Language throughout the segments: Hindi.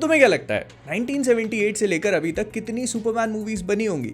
तुम्हें क्या लगता है 1978 से लेकर अभी तक कितनी सुपरमैन मूवीज बनी होंगी?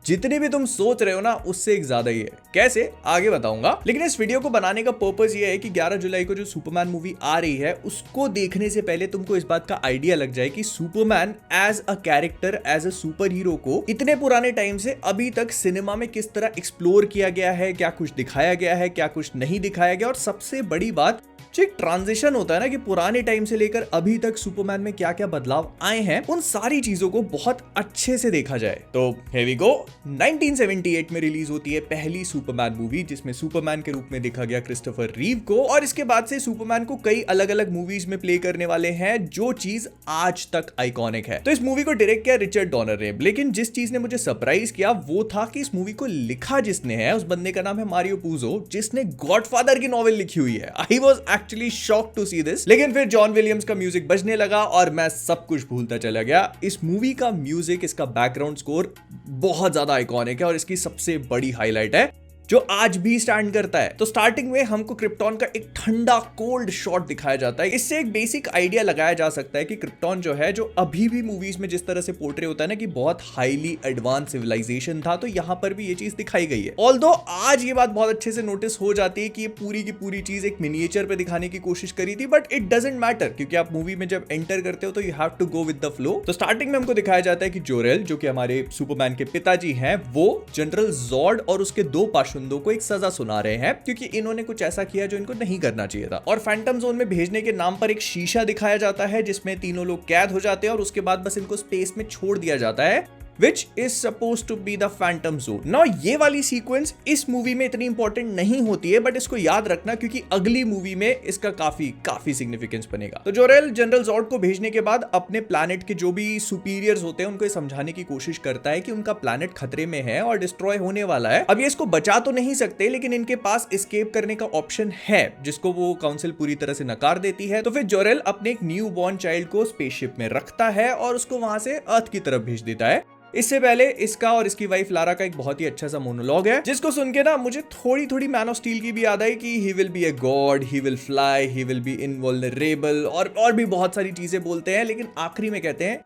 जितनी भी तुम सोच रहे हो ना उससे एक ज्यादा ही है। कैसे, आगे बताऊंगा। लेकिन इस वीडियो को बनाने का पर्पस ये है कि 11 जुलाई को जो सुपरमैन मूवी आ रही है उसको देखने से पहले तुमको इस बात का आइडिया लग जाए कि Superman as a character, as a superhero को इतने पुराने टाइम से अभी तक सिनेमा में किस तरह एक्सप्लोर किया गया है, क्या कुछ दिखाया गया है, क्या कुछ नहीं दिखाया गया, और सबसे बड़ी बात जो एक ट्रांजिशन होता है ना कि पुराने टाइम से लेकर अभी तक सुपरमैन में क्या क्या बदलाव आए हैं, उन सारी चीजों को बहुत अच्छे से देखा जाए। तो here we go। 1978 में रिलीज होती है पहली सुपरमैन मूवी, जिसमें सुपरमैन के रूप में देखा गया क्रिस्टोफर रीव को, और इसके बाद से सुपरमैन को कई अलग अलग मूवीज में प्ले करने वाले हैं, जो चीज आज तक आइकॉनिक है। तो इस मूवी को डायरेक्ट किया रिचर्ड डॉनर ने, लेकिन जिस चीज ने मुझे सरप्राइज किया वो था कि इस मूवी को लिखा जिसने है उस बंदे का नाम है मारियो पूजो, जिसने गॉडफादर की नॉवेल लिखी हुई है। I was actually shocked to see this. लेकिन फिर जॉन विलियम्स का म्यूजिक बजने लगा और मैं सब कुछ भूलता चला गया। इस मूवी का म्यूजिक, इसका बैकग्राउंड स्कोर बहुत ज्यादा आइकॉनिक है और इसकी सबसे बड़ी हाईलाइट है जो आज भी स्टैंड करता है। तो स्टार्टिंग में हमको क्रिप्टॉन का एक ठंडा कोल्ड शॉट दिखाया जाता है। इससे एक बेसिक आइडिया लगाया जा सकता है कि क्रिप्टॉन जो है, जो अभी भी मूवीज में जिस तरह से पोर्ट्रे होता है ना कि बहुत हाईली एडवांस सिविलाइजेशन था, तो यहाँ पर भी ये चीज दिखाई गई है। ऑल्दो आज ये बात बहुत अच्छे से नोटिस हो जाती है कि ये पूरी की पूरी चीज एक मिनिएचर पे दिखाने की कोशिश करी थी, बट इट डजंट मैटर, क्योंकि आप मूवी में जब एंटर करते हो तो you have to go with the flow. तो स्टार्टिंग में हमको दिखाया जाता है कि जोरेल, जो कि हमारे सुपरमैन के पिताजी हैं, वो जनरल जॉर्ड और उसके दो पाशुंदों को एक सजा सुना रहे हैं क्योंकि इन्होंने कुछ ऐसा किया जो इनको नहीं करना चाहिए था। और फैंटम जोन में भेजने के नाम पर एक शीशा दिखाया जाता है जिसमें तीनों लोग कैद हो जाते हैं और उसके बाद बस इनको स्पेस में छोड़ दिया जाता है, which is supposed to be the phantom zone। Now ये वाली सीक्वेंस इस मूवी में इतनी इंपॉर्टेंट नहीं होती है, बट इसको याद रखना क्योंकि अगली मूवी में इसका काफी सिग्निफिकेंस बनेगा। तो जोरेल जनरल जॉर्ड को भेजने के बाद अपने प्लैनेट के जो भी सुपीरियर्स होते हैं उनको समझाने की कोशिश करता है कि उनका प्लैनेट खतरे में है और डिस्ट्रॉय होने वाला है। अब ये इसको बचा तो नहीं सकते, लेकिन इनके पास एस्केप करने का ऑप्शन है, जिसको वो काउंसिल पूरी तरह से नकार देती है। तो फिर जोरेल अपने एक न्यू बॉर्न चाइल्ड को स्पेसशिप में रखता है और उसको वहां से अर्थ की तरफ भेज देता है। इससे पहले इसका और इसकी वाइफ लारा का एक बहुत ही अच्छा सा मोनोलॉग है, जिसको सुन के ना मुझे थोड़ी मैन ऑफ स्टील की भी याद आई कि he will be a god, he will fly, he will be invulnerable, और भी बहुत सारी चीजें बोलते हैं, लेकिन आखिरी में कहते हैं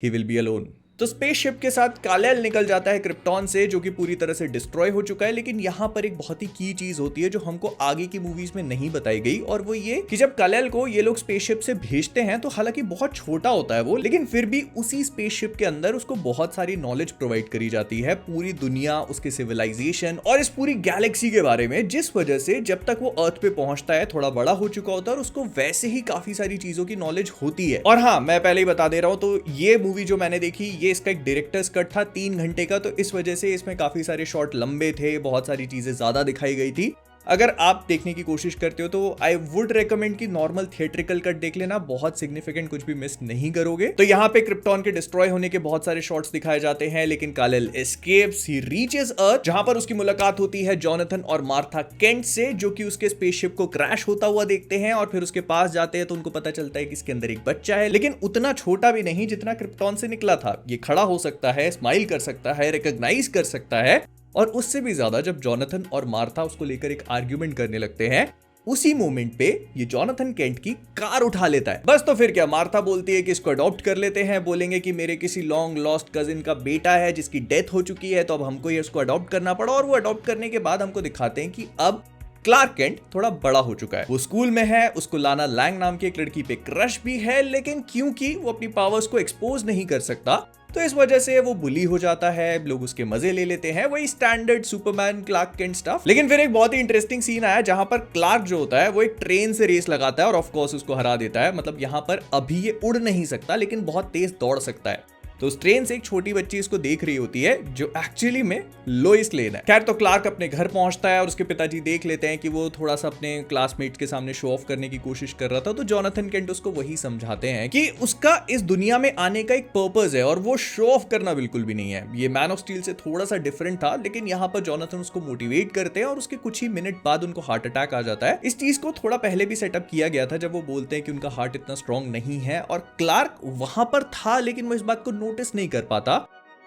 ही विल बी अलोन। तो स्पेसशिप के साथ कालेल निकल जाता है क्रिप्टॉन से, जो कि पूरी तरह से डिस्ट्रॉय हो चुका है। लेकिन यहाँ पर एक बहुत ही की चीज होती है जो हमको आगे की मूवीज में नहीं बताई गई, और वो ये कि जब कालेल को ये लोग स्पेसशिप से भेजते हैं तो हालांकि बहुत छोटा होता है वो, लेकिन फिर भी उसी स्पेसशिप के अंदर उसको बहुत सारी नॉलेज प्रोवाइड करी जाती है, पूरी दुनिया, उसके सिविलाइजेशन और इस पूरी गैलेक्सी के बारे में, जिस वजह से जब तक वो अर्थ पे पहुंचता है थोड़ा बड़ा हो चुका होता है और उसको वैसे ही काफी सारी चीजों की नॉलेज होती है। और हाँ, मैं पहले ही बता दे रहा हूं, तो ये मूवी जो मैंने देखी, ये इसका एक डायरेक्टर्स कट था 3 घंटे का, तो इस वजह से इसमें काफी सारे शॉट लंबे थे, बहुत सारी चीजें ज्यादा दिखाई गई थी। अगर आप देखने की कोशिश करते हो तो आई वुड रेकमेंड कि नॉर्मल थिएट्रिकल कट देख लेना, बहुत सिग्निफिकेंट कुछ भी मिस नहीं करोगे। तो यहाँ पे क्रिप्टॉन के डिस्ट्रॉय होने के बहुत सारे शॉट्स दिखाए जाते हैं, लेकिन कालेल एस्केप्स, ही रीचेस अर्थ, जहां पर उसकी मुलाकात होती है जोनाथन और मार्था केंट से, जो कि उसके स्पेसशिप को क्रैश होता हुआ देखते हैं, और फिर उसके पास जाते हैं तो उनको पता चलता है कि इसके अंदर एक बच्चा है, लेकिन उतना छोटा भी नहीं जितना क्रिप्टॉन से निकला था। ये खड़ा हो सकता है, स्माइल कर सकता है, रिकॉग्नाइज कर सकता है, और उससे भी ज्यादा जब जोनाथन और मार्था उसको लेकर एक आर्ग्यूमेंट करने लगते हैं, उसी मोमेंट पे ये जोनाथन केंट की कार उठा लेता है। बस तो फिर क्या, मार्था बोलती है कि इसको अडॉप्ट कर लेते हैं, बोलेंगे कि मेरे किसी लॉन्ग लॉस्ट कजिन का बेटा है जिसकी डेथ हो चुकी है, तो अब हमको ये उसको अडॉप्ट करना पड़ा। और वो अडॉप्ट करने के बाद हमको दिखाते हैं कि अब क्लार्क केंट थोड़ा बड़ा हो चुका है, वो स्कूल में है, उसको लाना लैंग नाम की एक लड़की पे क्रश भी है, लेकिन क्योंकि वो अपनी पावर्स को एक्सपोज नहीं कर सकता तो इस वजह से वो बुली हो जाता है, लोग उसके मजे ले लेते हैं, वही standard Superman Clark Kent stuff. लेकिन फिर एक बहुत ही इंटरेस्टिंग सीन आया जहां पर क्लार्क जो होता है वो एक ट्रेन से रेस लगाता है और ऑफ कोर्स उसको हरा देता है। मतलब यहां पर अभी ये उड़ नहीं सकता, लेकिन बहुत तेज दौड़ सकता है। तो उस ट्रेन से एक छोटी बच्ची इसको देख रही होती है, जो एक्चुअली में लोइस लेन है। खैर, तो क्लार्क अपने घर पहुंचता है और उसके पिताजी देख लेते हैं कि वो थोड़ा सा अपने क्लासमेट के सामने शो ऑफ करने की कोशिश कर रहा था, तो जोनाथन केंट उसको वही समझाते हैं कि उसका इस दुनिया में आने का एक पर्पस है और वो शो ऑफ करना बिल्कुल भी नहीं है। ये मैन ऑफ स्टील से थोड़ा सा डिफरेंट था, लेकिन यहाँ पर जोनाथन उसको मोटिवेट करते हैं और उसके कुछ ही मिनट बाद उनको हार्ट अटैक आ जाता है। इस चीज को थोड़ा पहले भी सेटअप किया गया था, जब वो बोलते हैं कि उनका हार्ट इतना स्ट्रॉन्ग नहीं है, और क्लार्क वहां पर था लेकिन वो इस बात को नोटिस नहीं कर पाता।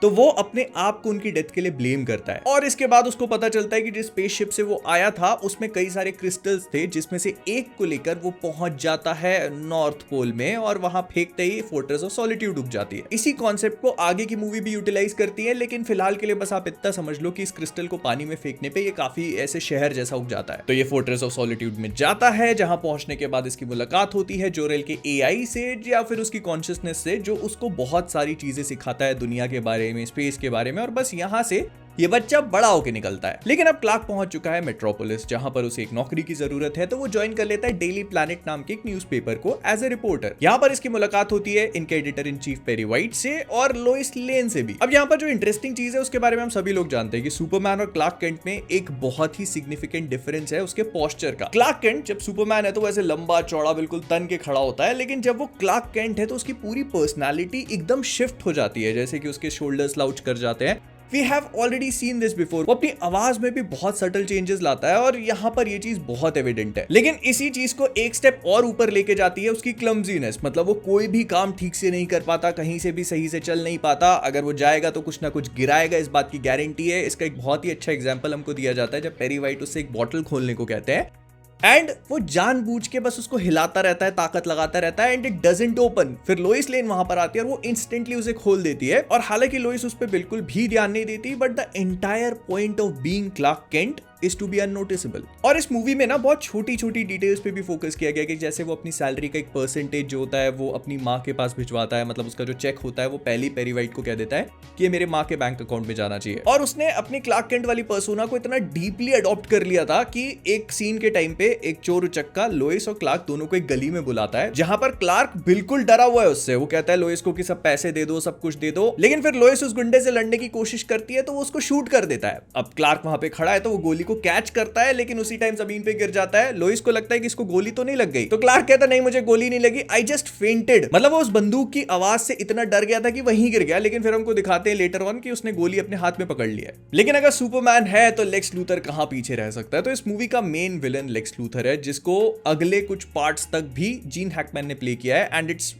तो वो अपने आप को उनकी डेथ के लिए ब्लेम करता है। और इसके बाद उसको पता चलता है कि जिस स्पेसशिप से वो आया था उसमें कई सारे क्रिस्टल्स थे, जिसमें से एक को लेकर वो पहुंच जाता है नॉर्थ पोल में और वहां फेंकते ही फोर्ट्रेस ऑफ सॉलिट्यूड उग जाती है। इसी कॉन्सेप्ट को आगे की मूवी भी यूटिलाइज करती है, लेकिन फिलहाल के लिए बस आप इतना समझ लो कि इस क्रिस्टल को पानी में फेंकने पे ये काफी ऐसे शहर जैसा उग जाता है। तो ये फोर्ट्रेस ऑफ सॉलिट्यूड में जाता है, जहां पहुंचने के बाद इसकी मुलाकात होती है जोरेल के एआई से या फिर उसकी कॉन्शियसनेस से, जो उसको बहुत सारी चीजें सिखाता है दुनिया के बारे में, स्पेस के बारे में। और बस यहां से ये बच्चा बड़ा होके निकलता है। लेकिन अब क्लार्क पहुंच चुका है मेट्रोपोलिस, जहां पर उसे एक नौकरी की जरूरत है, तो वो ज्वाइन कर लेता है डेली प्लैनेट नाम के एक न्यूज़पेपर को एज ए रिपोर्टर। यहाँ पर इसकी मुलाकात होती है इनके editor in chief Perry White से और लोइस लेन से भी। अब यहाँ पर जो इंटरेस्टिंग चीज है उसके बारे में हम सभी लोग जानते हैं कि सुपरमैन और क्लार्क केंट में एक बहुत ही सिग्निफिकेंट डिफरेंस है उसके पोस्चर का। क्लार्क केंट जब सुपरमैन है तो वैसे लंबा चौड़ा बिल्कुल तन के खड़ा होता है, लेकिन जब वो क्लार्क केंट है तो उसकी पूरी पर्सनैलिटी एकदम शिफ्ट हो जाती है, जैसे कि उसके शोल्डर स्लाउच कर जाते हैं। We have already seen this before। वो अपनी आवाज में भी बहुत सटल चेंजेस लाता है और यहाँ पर ये चीज बहुत एविडेंट है। लेकिन इसी चीज को एक स्टेप और ऊपर लेके जाती है उसकी क्लमजीनेस, मतलब वो कोई भी काम ठीक से नहीं कर पाता, कहीं से भी सही से चल नहीं पाता। अगर वो जाएगा तो कुछ ना कुछ गिराएगा, इस बात की गारंटी है। इसका एक बहुत ही अच्छा एग्जाम्पल हमको दिया जाता है जब पेरी वाइट उससे एक बॉटल खोलने को कहते हैं एंड वो जानबूझ के बस उसको हिलाता रहता है, ताकत लगाता रहता है एंड इट डजंट ओपन। फिर लोइस लेन वहां पर आती है और वो इंस्टेंटली उसे खोल देती है। और हालांकि लोइस उस पर बिल्कुल भी ध्यान नहीं देती, but the entire point of being Clark Kent is to be unnoticeable. और इस मूवी में ना बहुत छोटी छोटी डिटेल्स पे भी फोकस किया गया कि जैसे वो अपनी सैलरी का एक परसेंटेज जो होता है वो अपनी माँ के पास भिजवाता है, मतलब उसका जो चेक होता है वो पहले पेरी वाइट को कह देता है कि ये मेरे माँ के बैंक अकाउंट में जाना चाहिए। और उसने अपनी क्लार्क केंट वाली पर्सोना को इतना डीपली अडॉप्ट कर लिया था कि एक सीन के टाइम पे एक चोर उचक्का लोइस और क्लार्क दोनों को एक गली में बुलाता है, जहां पर क्लार्क बिल्कुल डरा हुआ है उससे। वो कहता है लोइस को कि सब पैसे दे दो, सब कुछ दे दो, लेकिन फिर लोइस उस गुंडे से लड़ने की कोशिश करती है तो वो उसको शूट कर देता है। अब क्लार्क वहां पे खड़ा है तो वो गोली को कैच करता है, लेकिन उसी टाइम जमीन पे गिर जाता है। लोइस को लगता है कि इसको गोली तो नहीं लग गई, तो क्लार्क कहता है नहीं मुझे गोली नहीं लगी, आई जस्ट फेंटेड। मतलब वो उस बंदूक की आवाज से इतना डर गया था कि वहीं गिर गया। लेकिन फिर हमको दिखाते हैं लेटर ऑन कि उसने गोली अपने हाथ में पकड़ लिया है। लेकिन अगर सुपरमैन है तो लेक्स लूथर कहां पीछे रह सकता है। तो इस मूवी का मेन विलन लेक्स लूथर है, जिसको अगले कुछ पार्ट्स तक भी जीन हैकमैन ने प्ले किया है एंड इट्स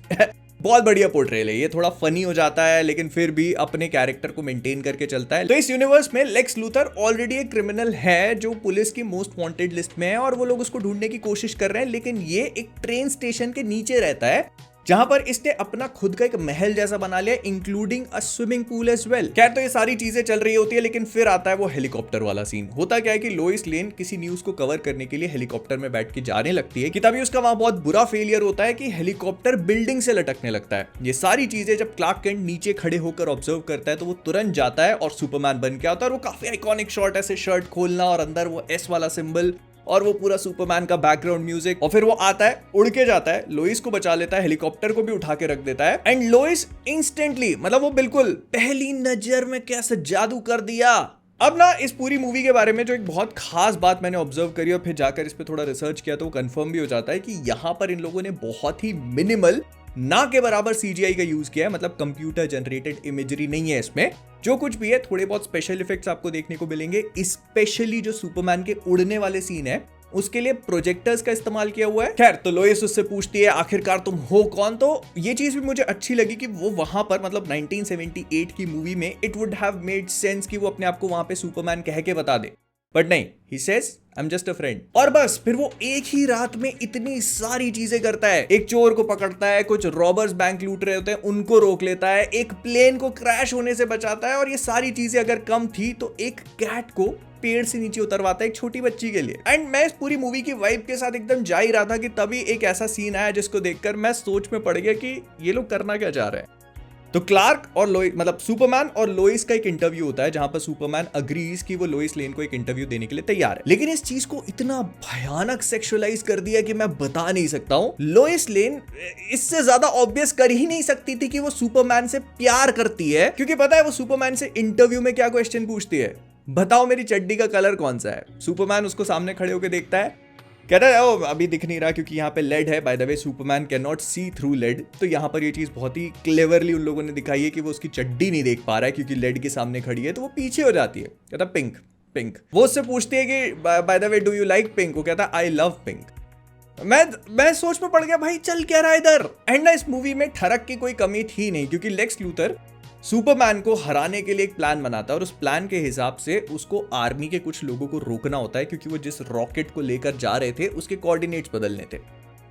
बहुत बढ़िया पोर्ट्रेल है। ये थोड़ा फनी हो जाता है लेकिन फिर भी अपने कैरेक्टर को मेंटेन करके चलता है। तो इस यूनिवर्स में लेक्स लूथर ऑलरेडी एक क्रिमिनल है जो पुलिस की मोस्ट वांटेड लिस्ट में है और वो लोग उसको ढूंढने की कोशिश कर रहे हैं। लेकिन ये एक ट्रेन स्टेशन के नीचे रहता है, जहां पर इसने अपना खुद का एक महल जैसा बना लिया, including a swimming pool as well. खैर तो ये सारी चीजें चल रही होती है, लेकिन फिर आता है वो हेलीकॉप्टर वाला सीन। होता क्या है कि लोइस लेन किसी न्यूज को कवर करने के लिए हेलीकॉप्टर में बैठ के जाने लगती है कि तभी उसका वहां बहुत बुरा फेलियर होता है कि हेलीकॉप्टर बिल्डिंग से लटकने लगता है। ये सारी चीजें जब क्लार्क केंट नीचे खड़े होकर ऑब्जर्व करता है तो वो तुरंत जाता है और सुपरमैन बन के आता है। और वो काफी आइकॉनिक शॉट, ऐसे शर्ट खोलना और अंदर वो एस वाला सिंबल और वो पूरा सुपरमैन का बैकग्राउंड म्यूजिक। और फिर वो आता है, उड़ के जाता है, लोइस को बचा लेता है, हेलीकॉप्टर को भी उठा के रख देता है एंड लोइस इंस्टेंटली, मतलब वो बिल्कुल पहली नजर में कैसे जादू कर दिया। अब ना इस पूरी मूवी के बारे में जो एक बहुत खास बात मैंने ऑब्जर्व करी और फिर जाकर इस पे थोड़ा रिसर्च किया तो वो कंफर्म भी हो जाता है कि यहाँ पर इन लोगों ने बहुत ही मिनिमल, ना के बराबर सीजीआई का यूज किया है। मतलब कंप्यूटर जनरेटेड इमेजरी नहीं है इसमें। जो कुछ भी है थोड़े बहुत स्पेशल इफेक्ट्स आपको देखने को मिलेंगे, स्पेशली जो सुपरमैन के उड़ने वाले सीन है उसके लिए प्रोजेक्टर्स का इस्तेमाल किया हुआ है। खैर तो लोइस उससे पूछती है आखिरकार तुम हो कौन। तो ये चीज भी मुझे अच्छी लगी कि वो वहां पर, मतलब 1978 की मूवी में it would have made sense कि वो अपने आप को वहां पे सुपरमैन कह के बता दे, बट नहीं, he says I am just a friend. और बस फिर वो एक ही रात में इतनी सारी चीजें करता है। एक चोर को पकड़ता है, कुछ रॉबर्स बैंक लूट रहे होते हैं उनको रोक लेता है, एक प्लेन को क्रैश होने से बचाता है। और ये सारी चीजें अगर कम थी तो एक कैट को पेड़ से नीचे उतरवाता है एक छोटी बच्ची के लिए। एंड मैं इस पूरी मूवी की वाइब के साथ एकदम जा ही रहा था कि तभी एक ऐसा सीन आया जिसको देखकर मैं सोच में पड़ गया कि ये लोग करना क्या चाह रहे हैं। तो क्लार्क और लोइस, मतलब सुपरमैन और लोइस का एक इंटरव्यू होता है जहां पर सुपरमैन अग्रीज कि वो लोइस लेन को एक इंटरव्यू देने के लिए तैयार है। लेकिन इस चीज को इतना भयानक सेक्सुअलाइज कर दिया कि मैं बता नहीं सकता हूं। लोइस लेन इससे ज्यादा ऑब्वियस कर ही नहीं सकती थी कि वो सुपरमैन से प्यार करती है, क्योंकि पता है वो सुपरमैन से इंटरव्यू में क्या क्वेश्चन पूछती है, बताओ मेरी चड्डी का कलर कौन सा है। सुपरमैन उसको सामने खड़े होकर देखता है, कहता है ओ अभी दिख नहीं रहा क्योंकि यहाँ पे लेड है। By the way Superman can not see through lead. तो यहाँ पर ये चीज बहुत ही क्लेवरली उन लोगों ने दिखाई है कि वो उसकी चड्डी नहीं देख पा रहा है क्योंकि लेड के सामने खड़ी है, तो वो पीछे हो जाती है। कहता पिंक पिंक। वो उससे पूछती है कि bye the way do you like pink. वो कहता आई लव पिंक। मैं सोच में पड़ गया भाई चल क्या रहा है इधर। एंड ना इस मूवी में ठरक की कोई कमी थी नहीं क्योंकि लेक्स लूथर सुपरमैन को हराने के लिए एक प्लान बनाता है और उस प्लान के हिसाब से उसको आर्मी के कुछ लोगों को रोकना होता है, क्योंकि वो जिस रॉकेट को लेकर जा रहे थे उसके कोऑर्डिनेट्स बदलने थे।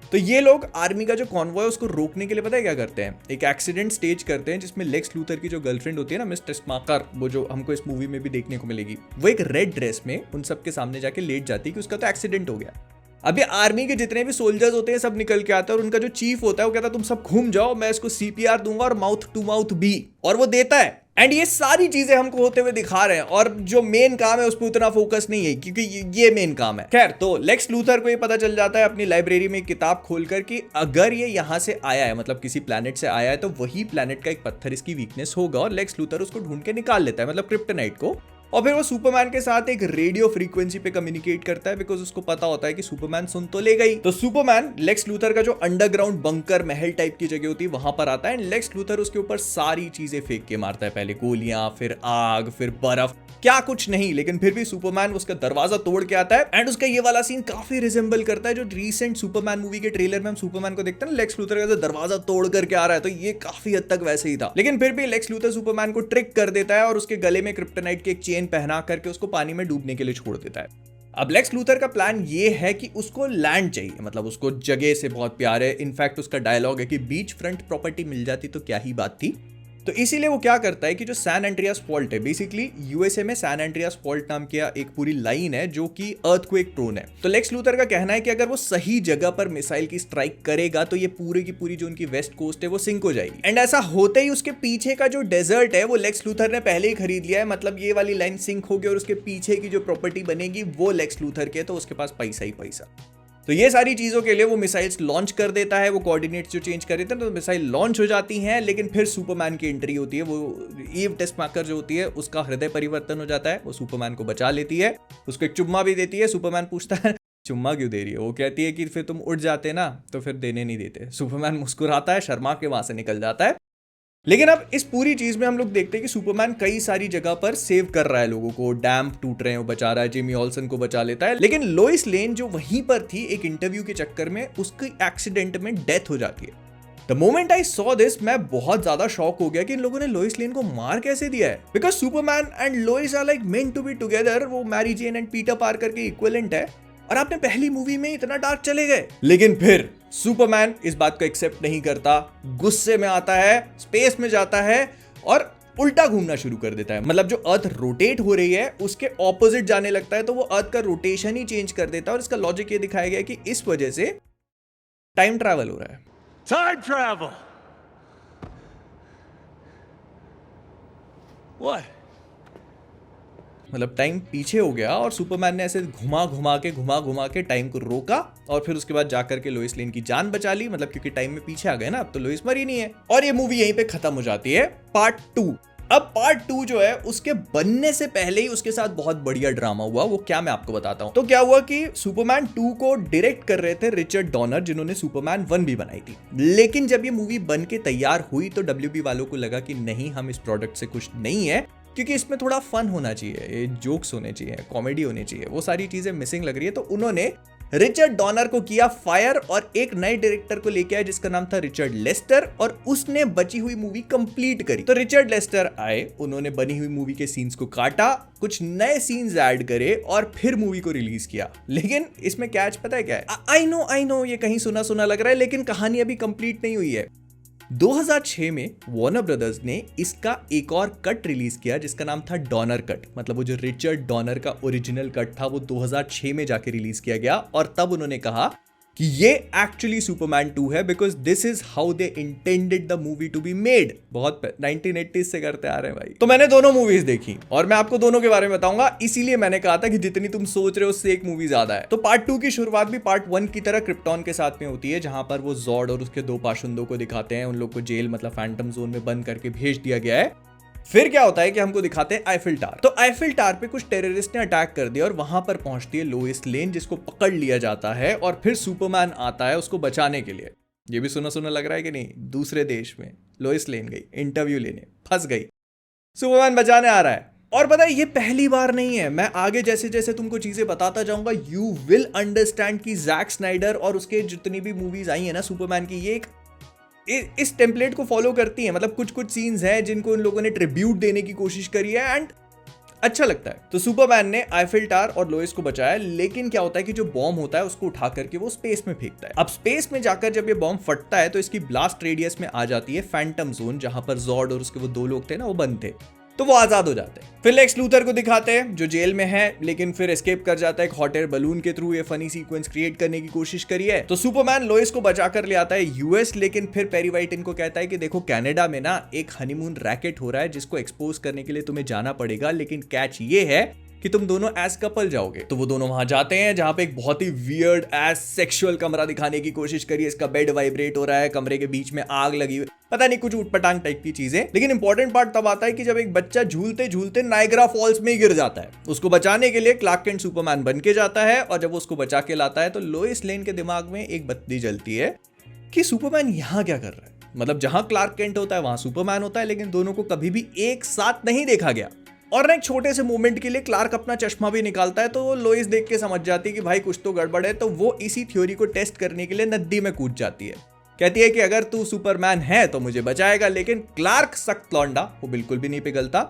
तो ये लोग आर्मी का जो कॉन्वॉय है उसको रोकने के लिए पता है क्या करते हैं, एक एक्सीडेंट स्टेज करते हैं जिसमें लेक्स लूथर की जो गर्लफ्रेंड होती है ना, मिस टेस्माकर, वो जो हमको इस मूवी में भी देखने को मिलेगी, वो एक रेड ड्रेस में उन सबके सामने जाके लेट जाती है कि उसका तो एक्सीडेंट हो गया। अब ये आर्मी के जितने भी सोल्जर्स होते हैं सब निकल के आते हैं और उनका जो चीफ होता है वो कहता है तुम सब घूम जाओ, मैं इसको सीपीआर दूंगा और माउथ टू माउथ भी, और वो देता है। एंड ये सारी चीजें हमको होते हुए दिखा रहे हैं और जो मेन काम है उस पर उतना फोकस नहीं है क्योंकि ये मेन काम है। खैर, तो लेक्स लूथर को ये पता चल जाता है अपनी लाइब्रेरी में किताब खोलकर कि अगर ये यहाँ से आया है, मतलब किसी प्लैनेट से आया है, तो वही प्लैनेट का एक पत्थर इसकी वीकनेस होगा और लेक्स लूथर उसको ढूंढ के निकाल लेता है, मतलब क्रिप्टोनाइट को। और फिर वो सुपरमैन के साथ एक रेडियो फ्रीक्वेंसी पे कम्युनिकेट करता है, बिकॉज उसको पता होता है कि सुपरमैन सुन तो लेगा ही। तो सुपरमैन लेक्स लूथर का जो अंडरग्राउंड बंकर महल टाइप की जगह होती है वहां पर आता है एंड लेक्स लूथर उसके ऊपर सारी चीजें फेंक के मारता है, पहले गोलियां, फिर आग, फिर बर्फ, क्या कुछ नहीं, लेकिन फिर भी सुपरमैन उसका दरवाजा तोड़ के आता है। एंड उसका ये वाला सीन काफी रिजेंबल करता है जो रीसेंट सुपरमैन मूवी के ट्रेलर में हम सुपरमैन को देखते हैं ना, लेक्स लूथर का दरवाजा तोड़ करके आ रहा है, तो ये काफी हद तक वैसे ही था। लेकिन फिर भी लेक्स लूथर सुपरमैन को ट्रिक कर देता है और उसके गले में क्रिप्टोनाइट की एक चेन पहना करके उसको पानी में डूबने के लिए छोड़ देता है। अब लेक्स लूथर का प्लान ये है कि उसको लैंड चाहिए, मतलब उसको जगह से बहुत प्यार है। इनफैक्ट उसका डायलॉग है कि बीच फ्रंट प्रॉपर्टी मिल जाती तो क्या ही बात थी। तो इसीलिए वो क्या करता है कि जो सैन एंड्रियास फॉल्ट है, बेसिकली यूएसए में सैन एंड्रियास फॉल्ट नाम की एक पूरी लाइन है जो कि अर्थक्वेक प्रोन है। तो लेक्स लूथर का कहना है कि अगर वो सही जगह पर मिसाइल की स्ट्राइक करेगा तो ये पूरी की पूरी जो उनकी वेस्ट कोस्ट है वो सिंक हो जाएगी। एंड ऐसा होते ही उसके पीछे का जो डेजर्ट है वो लेक्स लूथर ने पहले ही खरीद लिया है, मतलब ये वाली लाइन सिंक होगी और उसके पीछे की जो प्रॉपर्टी बनेगी वो लेक्स लूथर की है, तो उसके पास पैसा ही पैसा। तो ये सारी चीजों के लिए वो मिसाइल्स लॉन्च कर देता है, वो कोऑर्डिनेट्स जो चेंज कर देते हैं तो मिसाइल लॉन्च हो जाती हैं। लेकिन फिर सुपरमैन की एंट्री होती है, वो ईव टेस्माकर जो होती है उसका हृदय परिवर्तन हो जाता है, वो सुपरमैन को बचा लेती है, उसको एक चुम्मा भी देती है। सुपरमैन पूछता है चुम्मा क्यों दे रही है, वो कहती है कि फिर तुम उठ जाते ना तो फिर देने नहीं देते। सुपरमैन मुस्कुराता है, शर्मा के वहां से निकल जाता है। लेकिन अब इस पूरी चीज में हम लोग देखते हैं कि सुपरमैन कई सारी जगह पर सेव कर रहा है लोगों को, डैम टूट रहे हैं वो बचा रहा है, जिमी ऑल्सन को बचा लेता है। लेकिन लोइस लेन जो वहीं पर थी एक इंटरव्यू के चक्कर में, उसकी एक्सीडेंट में डेथ हो जाती है। The moment I saw this, मैं बहुत ज्यादा शॉक हो गया कि इन लोगों ने लोइस लेन को मार कैसे दिया है, because Superman and Lois are like meant to be together. वो Mary Jane and Peter Parker के इक्विवेलेंट है और आपने पहली मूवी में इतना डार्क चले गए। लेकिन फिर सुपरमैन इस बात को एक्सेप्ट नहीं करता, गुस्से में आता है, स्पेस में जाता है और उल्टा घूमना शुरू कर देता है। मतलब जो अर्थ रोटेट हो रही है उसके ऑपोजिट जाने लगता है, तो वो अर्थ का रोटेशन ही चेंज कर देता है। और इसका लॉजिक ये दिखाया गया कि इस वजह से टाइम ट्रैवल हो रहा है। Time travel! What? मतलब टाइम पीछे हो गया और सुपरमैन ने ऐसे घुमा घुमा के टाइम को रोका और फिर उसके बाद जाकर के लोइस लेन की जान बचा ली, मतलब क्योंकि टाइम में पीछे आ गए ना, अब तो लोइस मरी नहीं है। और ये मूवी यहीं पे खत्म हो जाती है, पार्ट 2। अब पार्ट 2 जो है उसके बनने से पहले ही उसके साथ बहुत बढ़िया ड्रामा हुआ। वो क्या मैं आपको बताता हूं। तो क्या हुआ कि सुपरमैन 2 को डायरेक्ट कर रहे थे रिचर्ड डॉनर, जिन्होंने सुपरमैन 1 भी बनाई थी। लेकिन जब ये मूवी बन के तैयार हुई तो WB वालों को लगा कि नहीं, हम इस प्रोडक्ट से खुश नहीं है, क्योंकि इसमें थोड़ा फन होना चाहिए, जोक्स होने चाहिए, कॉमेडी होनी चाहिए, वो सारी चीजें मिसिंग लग रही है। तो उन्होंने रिचर्ड डॉनर को किया फायर और एक नए डायरेक्टर को लेके आए जिसका नाम था रिचर्ड लेस्टर, और उसने बची हुई मूवी कंप्लीट करी। तो रिचर्ड लेस्टर आए, उन्होंने बनी हुई मूवी के सीन्स को काटा, कुछ नए सीन्स ऐड करे और फिर मूवी को रिलीज किया। लेकिन इसमें कैच पता है क्या है? आई नो ये कहीं सुना सुना लग रहा है, लेकिन कहानी अभी कंप्लीट नहीं हुई है। 2006 में वार्नर ब्रदर्स ने इसका एक और कट रिलीज किया जिसका नाम था डॉनर कट। मतलब वो जो रिचर्ड डॉनर का ओरिजिनल कट था वो 2006 में जाके रिलीज किया गया और तब उन्होंने कहा कि ये एक्चुअली सुपरमैन 2 है, because this is how they intended the movie to be made. बहुत 1980s से करते आ रहे हैं भाई। तो मैंने दोनों मूवीज देखी और मैं आपको दोनों के बारे में बताऊंगा, इसीलिए मैंने कहा था कि जितनी तुम सोच रहे हो उससे एक मूवी ज्यादा है। तो पार्ट 2 की शुरुआत भी पार्ट 1 की तरह क्रिप्टॉन के साथ में होती है, जहां पर वो जॉर्ड और उसके 2 पाशुंदों को दिखाते हैं। उन लोग को जेल मतलब फैंटम जोन में बंद करके भेज दिया गया है। फिर क्या होता है कि हमको दिखाते हैं आईफिल टावर। तो आईफिल टावर पे कुछ टेररिस्ट ने अटैक कर दिया और वहां पर पहुंचती है लोइस लेन, जिसको पकड़ लिया जाता है और फिर सुपरमैन आता है उसको बचाने के लिए। ये भी सुना सुना लग रहा है कि नहीं? दूसरे देश में लोइस लेन गई इंटरव्यू लेने, फंस गई, सुपरमैन बचाने आ रहा है। और पता है ये पहली बार नहीं है, मैं आगे जैसे जैसे तुमको चीजें बताता जाऊंगा यू विल अंडरस्टैंड कि जैक स्नाइडर और उसके जितनी भी मूवीज आई है ना सुपरमैन की, ये एक इस टेम्पलेट को फॉलो करती है। मतलब कुछ कुछ सीन्स हैं जिनको उन लोगों ने ट्रिब्यूट देने की कोशिश करी है एंड अच्छा लगता है। तो सुपरमैन ने आईफिल टावर और लोइस को बचाया, लेकिन क्या होता है कि जो बॉम्ब होता है उसको उठा करके वो स्पेस में फेंकता है। अब स्पेस में जाकर जब ये बॉम्ब फटता है तो इसकी ब्लास्ट रेडियस में आ जाती है फैंटम जोन, जहां पर जॉर्ड और उसके वो दो लोग थे ना, वो बंद थे, तो वो आजाद हो जाते हैं। फिर लेक्स लूथर को दिखाते हैं जो जेल में है, लेकिन फिर एस्केप कर जाता है एक हॉट एयर बलून के थ्रू। ये फनी सीक्वेंस क्रिएट करने की कोशिश करी है। तो सुपरमैन लोइस को बचाकर ले आता है यूएस, लेकिन फिर पेरी वाइट इनको कहता है कि देखो कनाडा में ना एक हनीमून रैकेट हो रहा है जिसको एक्सपोज करने के लिए तुम्हें जाना पड़ेगा, लेकिन कैच ये है कि तुम दोनों एज कपल जाओगे। तो वो दोनों वहां जाते हैं जहां पे एक बहुत ही वियर्ड एज सेक्सुअल कमरा दिखाने की कोशिश करी है। इसका बेड वाइब्रेट हो रहा है, कमरे के बीच में आग लगी हुई, पता नहीं कुछ उटपटांग टाइप की चीजें। लेकिन इंपॉर्टेंट पार्ट तब आता है कि जब एक बच्चा झूलते झूलते नायग्रा फॉल्स में गिर जाता है। उसको बचाने के लिए क्लार्क केंट सुपरमैन बन के जाता है, और जब वो उसको बचा के लाता है तो लोइस लेन के दिमाग में एक बत्ती जलती है कि सुपरमैन यहां क्या कर रहा है। मतलब जहां क्लार्क केंट होता है वहां सुपरमैन होता है, लेकिन दोनों को कभी भी एक साथ नहीं देखा गया। और ना एक छोटे से मोमेंट के लिए क्लार्क अपना चश्मा भी निकालता है, तो लोइस देख के समझ जाती है कि भाई कुछ तो गड़बड़ है। तो वो इसी थ्योरी को टेस्ट करने के लिए नदी में कूद जाती है। कहती है कि अगर तू सुपरमैन है तो मुझे बचाएगा। लेकिन क्लार्क सख्त लौंडा, वो बिल्कुल भी नहीं पिघलता।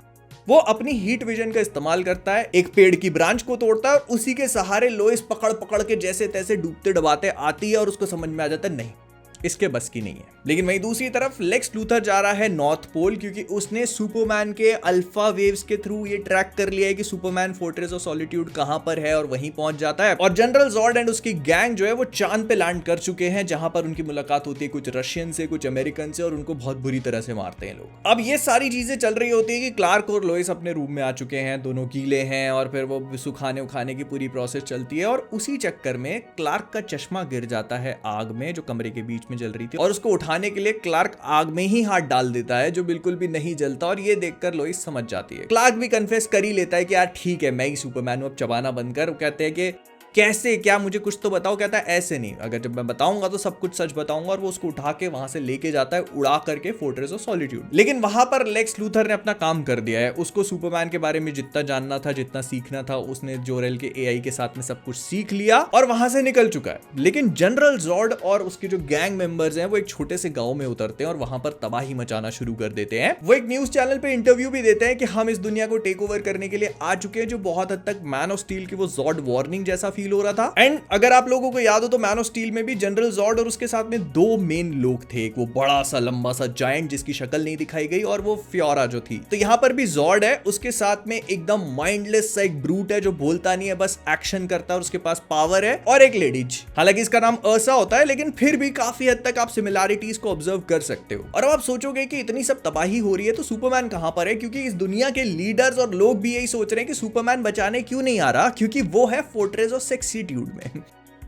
वो अपनी हीट विजन का इस्तेमाल करता है, एक पेड़ की ब्रांच को तोड़ता है और उसी के सहारे लोइस पकड़ पकड़ के जैसे तैसे डूबते डबाते आती है, और उसको समझ में आ जाता है नहीं इसके बस की नहीं है। लेकिन वहीं दूसरी तरफ लेक्स लूथर जा रहा है नॉर्थ पोल, क्योंकि उसने सुपरमैन के अल्फा वेव्स के थ्रू ये ट्रैक कर लिया है कि सुपरमैन फोर्ट्रेस ऑफ सॉलिट्यूड कहां पर है, और वहीं पहुंच जाता है। और जनरल जॉर्ड एंड उसकी गैंग जो है वो चांद पे लैंड कर चुके हैं, जहां पर उनकी मुलाकात होती है कुछ रशियन से, कुछ अमेरिकन से, और उनको बहुत बुरी तरह से मारते हैं लोग। अब ये सारी चीजें चल रही होती है कि क्लार्क और लोइस अपने रूम में आ चुके हैं, दोनों गीले हैं, और फिर वो सुखाने उखाने की पूरी प्रोसेस चलती है। और उसी चक्कर में क्लार्क का चश्मा गिर जाता है आग में जो कमरे के बीच में जल रही थी, और उसको उठाने के लिए क्लार्क आग में ही हाथ डाल देता है जो बिल्कुल भी नहीं जलता। और ये देखकर लोइस समझ जाती है। क्लार्क भी कन्फेस कर ही लेता है कि यार ठीक है मैं ही सुपरमैन हूं, अब चबाना बंद कर। वो कहते हैं कि कैसे, क्या मुझे कुछ तो बताओ। कहता है ऐसे नहीं, अगर जब मैं बताऊंगा तो सब कुछ सच बताऊंगा। और वो उसको उठा के वहां से लेके जाता है उड़ा करके फोर्ट्रेस ऑफ सॉलिट्यूड। लेकिन वहां पर लेक्स लूथर ने अपना काम कर दिया है। उसको सुपरमैन के बारे में जितना जानना था, जितना सीखना था, उसने जोरेल के एआई के साथ में सब कुछ सीख लिया और वहां से निकल चुका है। लेकिन जनरल जॉर्ड और उसके जो गैंग मेंबर्स हैं वो एक छोटे से गांव में उतरते हैं और वहां पर तबाही मचाना शुरू कर देते हैं। वो एक न्यूज चैनल पे इंटरव्यू भी देते हैं कि हम इस दुनिया को टेक ओवर करने के लिए आ चुके हैं, जो बहुत हद तक मैन ऑफ स्टील की वो जॉर्ड वार्निंग जैसा फील हो रहा था। एंड अगर आप लोगों को याद हो तो मैन ऑफ स्टील में भी जनरल जॉर्ड और उसके साथ में दो मेन लोग थे, एक वो बड़ा सा लंबा सा जायंट जिसकी शक्ल नहीं दिखाई गई, और वो फ्योरा जो थी। तो यहां पर भी जॉर्ड है, उसके साथ में एकदम माइंडलेस सा एक ब्रूट है जो बोलता नहीं है, बस एक्शन करता है और उसके पास पावर है, और एक लेडीज, हालांकि इसका नाम अर्सा होता है, लेकिन फिर भी काफी हद तक आप सिमिलैरिटीज को ऑब्जर्व कर सकते हो। और अब आप सोचोगे कि इतनी सब तबाही हो रही है तो सुपरमैन कहां पर है, क्योंकि इस दुनिया के लीडर्स और लोग भी यही सोच रहे हैं कि सुपरमैन बचाने क्यों नहीं आ रहा, क्योंकि वो है फोर्ट्रेस ऑफ सेक्सिट्यूड में।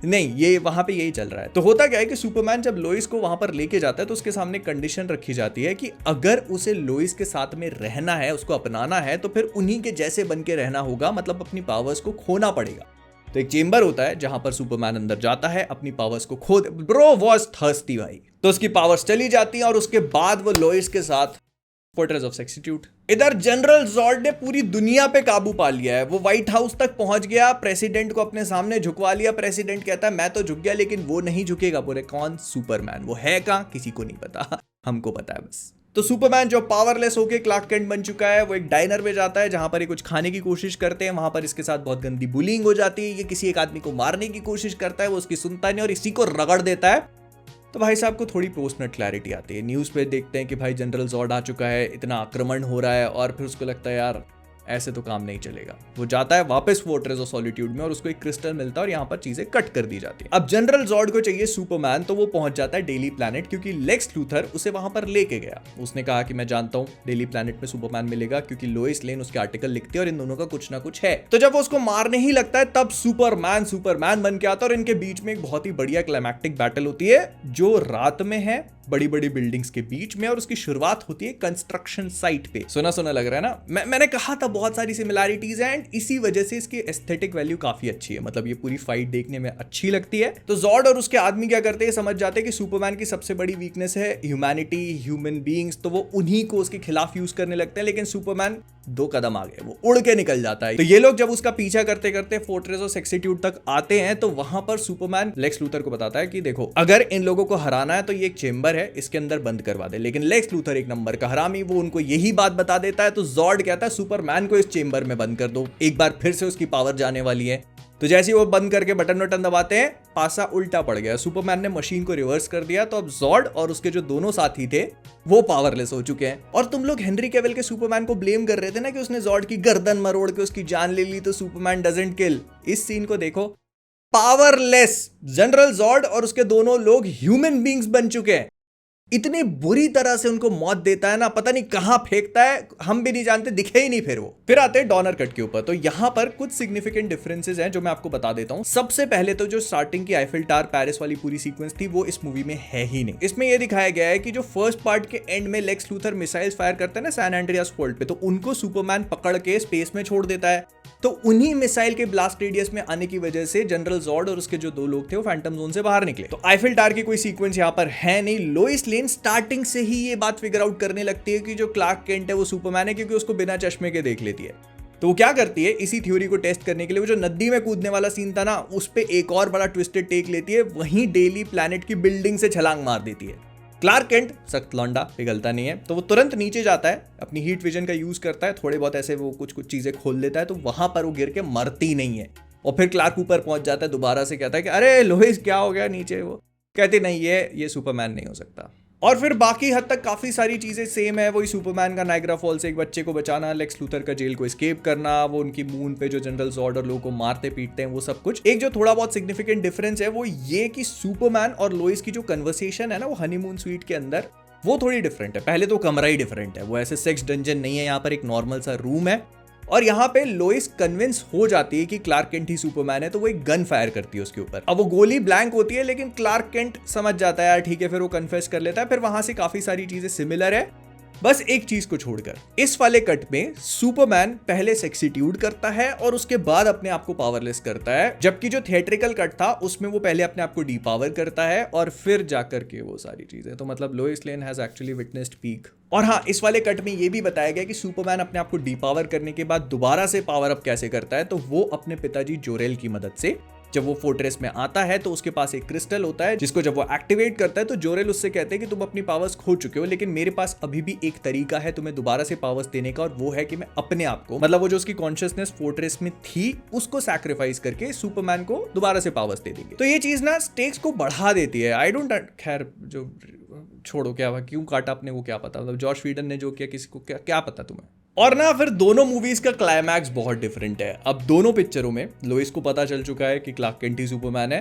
नहीं, ये वहां पे यही चल रहा है। तो होता क्या है कि सुपरमैन जब लोइस को वहां पर लेके जाता है तो उसके सामने कंडीशन रखी जाती है कि अगर उसे लोइस के साथ में रहना है, उसको अपनाना है, तो फिर उन्हीं के जैसे बन के रहना होगा, मतलब अपनी पावर्स को खोना पड़ेगा। तो एक चेंबर होता है जहां पर सुपरमैन अंदर जाता है, अपनी पावर्स को खो दे। ब्रो वाज थर्स्टी भाई, तो उसकी पावर्स चली जाती हैं और उसके बाद वो लोइस के साथ फोर्ट्रेस ऑफ सेक्सिट्यूड। इधर जनरल जॉर्ड ने पूरी दुनिया पे काबू पा लिया है। वो व्हाइट हाउस तक पहुंच गया, प्रेसिडेंट को अपने सामने झुकवा लिया। प्रेसिडेंट कहता है मैं तो झुक गया, लेकिन वो नहीं झुकेगा। बोले कौन? सुपरमैन। वो है कहां? किसी को नहीं पता, हमको पता है बस। तो सुपरमैन जो पावरलेस होके क्लार्क केंट बन चुका है, वो एक डाइनर में जाता है जहां पर ये कुछ खाने की कोशिश करते हैं। वहां पर इसके साथ बहुत गंदी बुलिंग हो जाती है। ये किसी एक आदमी को मारने की कोशिश करता है, वो उसकी सुनता नहीं और इसी को रगड़ देता है। तो भाई साहब को थोड़ी पोस्टनल क्लैरिटी आती है। न्यूज़ पे देखते हैं कि भाई जनरल जॉर्ड आ चुका है, इतना आक्रमण हो रहा है, और फिर उसको लगता है यार ऐसे तो काम नहीं चलेगा। वो जाता है वापस फोर्ट्रेस ऑफ सॉलिट्यूड में और उसको एक क्रिस्टल मिलता है और यहाँ पर चीजें कट कर दी जाती है। अब जनरल जॉर्ड को चाहिए सुपरमैन, तो वो पहुंच जाता है डेली प्लैनेट, क्योंकि लेक्स लूथर उसे वहां पर लेके गया। उसने कहा कि मैं जानता हूँ डेली प्लैनेट में सुपरमैन मिलेगा, क्योंकि लोइस लेन उसके आर्टिकल लिखती है और इन दोनों का कुछ ना कुछ है। तो जब वो उसको मारने ही लगता है तब सुपरमैन बन के आता है और इनके बीच में एक बहुत ही बढ़िया क्लाइमैक्टिक बैटल होती है जो रात में है, बड़ी बड़ी बिल्डिंग्स के बीच में, और उसकी शुरुआत होती है कंस्ट्रक्शन साइट पे। सुना सुना लग रहा है ना? मैंने कहा था बहुत सारी सिमिलैरिटीज हैं, एंड इसी वजह से इसकी एस्थेटिक वैल्यू काफी अच्छी है। मतलब ये पूरी फाइट देखने में अच्छी लगती है। तो जॉर्ड और उसके आदमी क्या करते हैं, समझ जाते हैं कि सुपरमैन की सबसे बड़ी वीकनेस है ह्यूमैनिटी, ह्यूमन बीइंग्स, तो वो उन्हीं को उसके खिलाफ यूज करने लगते हैं। लेकिन सुपरमैन 2 कदम आगे, वो उड़ के निकल जाता है। तो ये लोग जब उसका पीछा करते करते फोर्ट्रेस ऑफ सेक्सिट्यूड तक आते हैं, तो वहां पर सुपरमैन लेक्स लूथर को बताता है कि देखो अगर इन लोगों को हराना है तो ये एक चेंबर चेंबर है, इसके अंदर बंद करवा दे। लेकिन लेक्स लूथर एक नंबर का हरामी, वो उनको यही बात बता देता है। तो जॉर्ड कहता है सुपरमैन को इस चेंबर में बंद कर दो, एक बार फिर से उसकी पावर जाने वाली है। तो जैसे ही वो बंद करके बटन वटन दबाते हैं, पासा उल्टा पड़ गया। सुपरमैन ने मशीन को रिवर्स कर दिया। तो अब जॉर्ड और उसके जो दोनों साथी थे वो पावरलेस हो चुके हैं। और तुम लोग हेनरी कैविल के सुपरमैन को ब्लेम कर रहे थे ना कि उसने जॉर्ड की गर्दन मरोड़ के उसकी जान ले ली, तो सुपरमैन डजंट किल। इस सीन को देखो, पावरलेस जनरल जॉर्ड और उसके दोनों लोग ह्यूमन बींग्स बन चुके हैं। इतनी बुरी तरह से उनको मौत देता है ना, पता नहीं कहां फेंकता है, हम भी नहीं जानते, दिखे ही नहीं। फिर आते हैं डॉनर कट के ऊपर। तो यहां पर कुछ सिग्निफिकेंट डिफरेंसेस हैं जो मैं आपको बता देता हूं। सबसे पहले तो जो स्टार्टिंग की आईफिल टावर पेरिस वाली पूरी सीक्वेंस थी वो इस मूवी में है ही नहीं। इसमें यह दिखाया गया है कि जो फर्स्ट पार्ट के एंड में लेक्स लूथर मिसाइल्स फायर करते हैं ना सैन एंड्रियास फोल्ड पे, तो उनको सुपरमैन पकड़ के स्पेस में छोड़ देता है। तो उन्हीं मिसाइल के ब्लास्ट रेडियस में आने की वजह से जनरल जॉर्ड और उसके जो दो लोग थे वो फैंटम जोन से बाहर निकले। तो आईफिल टावर की कोई सीक्वेंस यहाँ पर है नहीं। लोइस लेन स्टार्टिंग से ही ये बात फिगर आउट करने लगती है कि जो क्लार्क केंट है वो सुपरमैन है, क्योंकि उसको बिना चश्मे के देख लेती है। तो वो क्या करती है, इसी थ्योरी को टेस्ट करने के लिए वो जो नदी में कूदने वाला सीन था ना, उस पे एक और बड़ा ट्विस्टेड टेक लेती है, वहीं डेली प्लैनेट की बिल्डिंग से छलांग मार देती है। क्लार्क केंट सख्त लौंडा, पिघलता नहीं है, तो वो तुरंत नीचे जाता है, अपनी हीट विजन का यूज करता है, थोड़े बहुत ऐसे वो कुछ चीजें खोल लेता है, तो वहां पर वो गिर के मरती नहीं है। और फिर क्लार्क ऊपर पहुंच जाता है, दोबारा से कहता है कि अरे लोइस क्या हो गया नीचे। वो कहती नहीं, ये सुपरमैन नहीं हो सकता। और फिर बाकी हद तक काफी सारी चीजें सेम है। वही सुपरमैन का नायग्रा फॉल से एक बच्चे को बचाना, लेक्स लूथर का जेल को एस्केप करना, वो उनकी मून पे जो जनरल जॉर्ड और लोगों को मारते पीटते हैं, वो सब कुछ। एक जो थोड़ा बहुत सिग्निफिकेंट डिफरेंस है वो ये कि सुपरमैन और लोइस की जो कन्वर्सेशन है ना वो हनीमून स्वीट के अंदर, वो थोड़ी डिफरेंट है। पहले तो कमरा ही डिफरेंट है, वो ऐसे सेक्स डंजन नहीं है, यहाँ पर एक नॉर्मल सा रूम है। और यहाँ पे लोइस कन्विंस हो जाती है कि क्लार्क केंट ही सुपरमैन है, तो वो एक गन फायर करती है उसके ऊपर। अब वो गोली ब्लैंक होती है, लेकिन क्लार्क केंट समझ जाता है यार ठीक है, फिर वो कन्फेस कर लेता है। फिर वहां से काफी सारी चीजें सिमिलर है, बस एक चीज को छोड़कर। इस वाले कट में सुपरमैन पहले सेक्सिट्यूड करता है और उसके बाद अपने आप को पावरलेस करता है, जबकि जो थिएट्रिकल कट था उसमें वो पहले अपने आप को डीपावर करता है और फिर जाकर के वो सारी चीजें। तो मतलब Lois Lane has actually witnessed peak. और हाँ, इस वाले कट में ये भी बताया गया कि सुपरमैन अपने आप को डीपावर करने के बाद दोबारा से पावर अप कैसे करता है। तो वो अपने पिताजी जोरेल की मदद से, जब वो फोर्ट्रेस में आता है तो उसके पास एक क्रिस्टल होता है, जिसको जब वो एक्टिवेट करता है तो जोरेल उससे कहते हैं कि तुम अपनी पावर्स खो चुके हो, लेकिन मेरे पास अभी भी एक तरीका है तुम्हें दोबारा से पावर्स देने का, और वो है कि मैं अपने आप को, मतलब वो जो उसकी कॉन्शियसनेस फोर्ट्रेस में थी उसको सैक्रिफाइस करके सुपरमैन को दोबारा से पावर्स दे देंगे। तो ये चीज ना स्टेक्स को बढ़ा देती है। आई डोंट, खैर जो छोड़ो, क्या क्यों काटा अपने को क्या पता, मतलब जॉर्ज व्हीडन ने जो किया किसी को क्या पता तुम्हें। और ना फिर दोनों मूवीज का क्लाइमैक्स बहुत डिफरेंट है। अब दोनों पिक्चरों में लोइस को पता चल चुका है कि क्लार्क केंट ही सुपरमैन है।